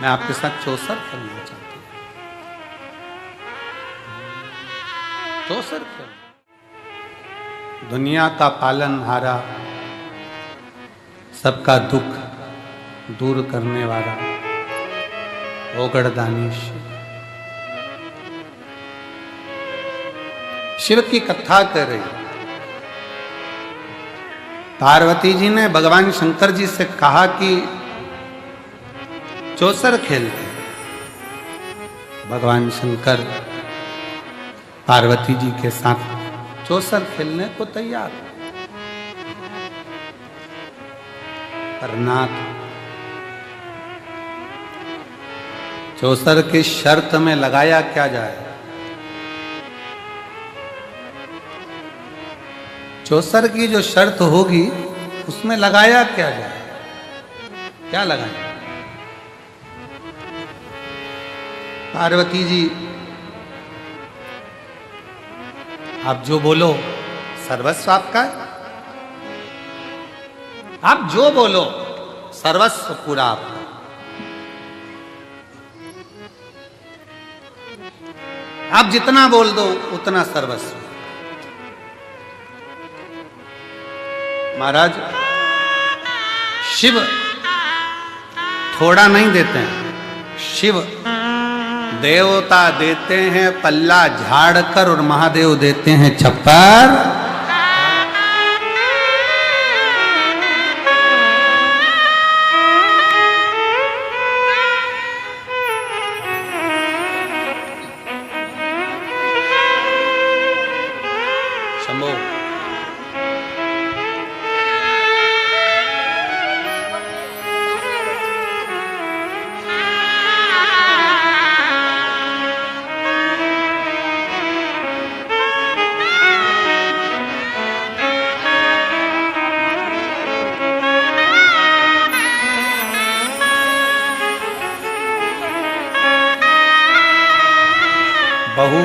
मैं आपके साथ चौसर खेलना चाहती हूं। चौसर खेल, दुनिया का पालनहारा, सबका दुख दूर करने वाला ओगड़दानी शिव की कथा कर रही। पार्वती जी ने भगवान शंकर जी से कहा कि चौसर खेलते। भगवान शंकर पार्वती जी के साथ चौसर खेलने को तैयार। पर नाथ चौसर की शर्त में लगाया क्या जाए? चौसर की जो शर्त होगी उसमें लगाया क्या जाए? क्या लगाए? पार्वती जी आप जो बोलो सर्वस्व आपका है। आप जो बोलो सर्वस्व पूरा आपका। आप जितना बोल दो उतना सर्वस्व। महाराज शिव थोड़ा नहीं देते हैं, शिव देवता देते हैं पल्ला झाड़कर और महादेव देते हैं छप्पर। शंभो बहु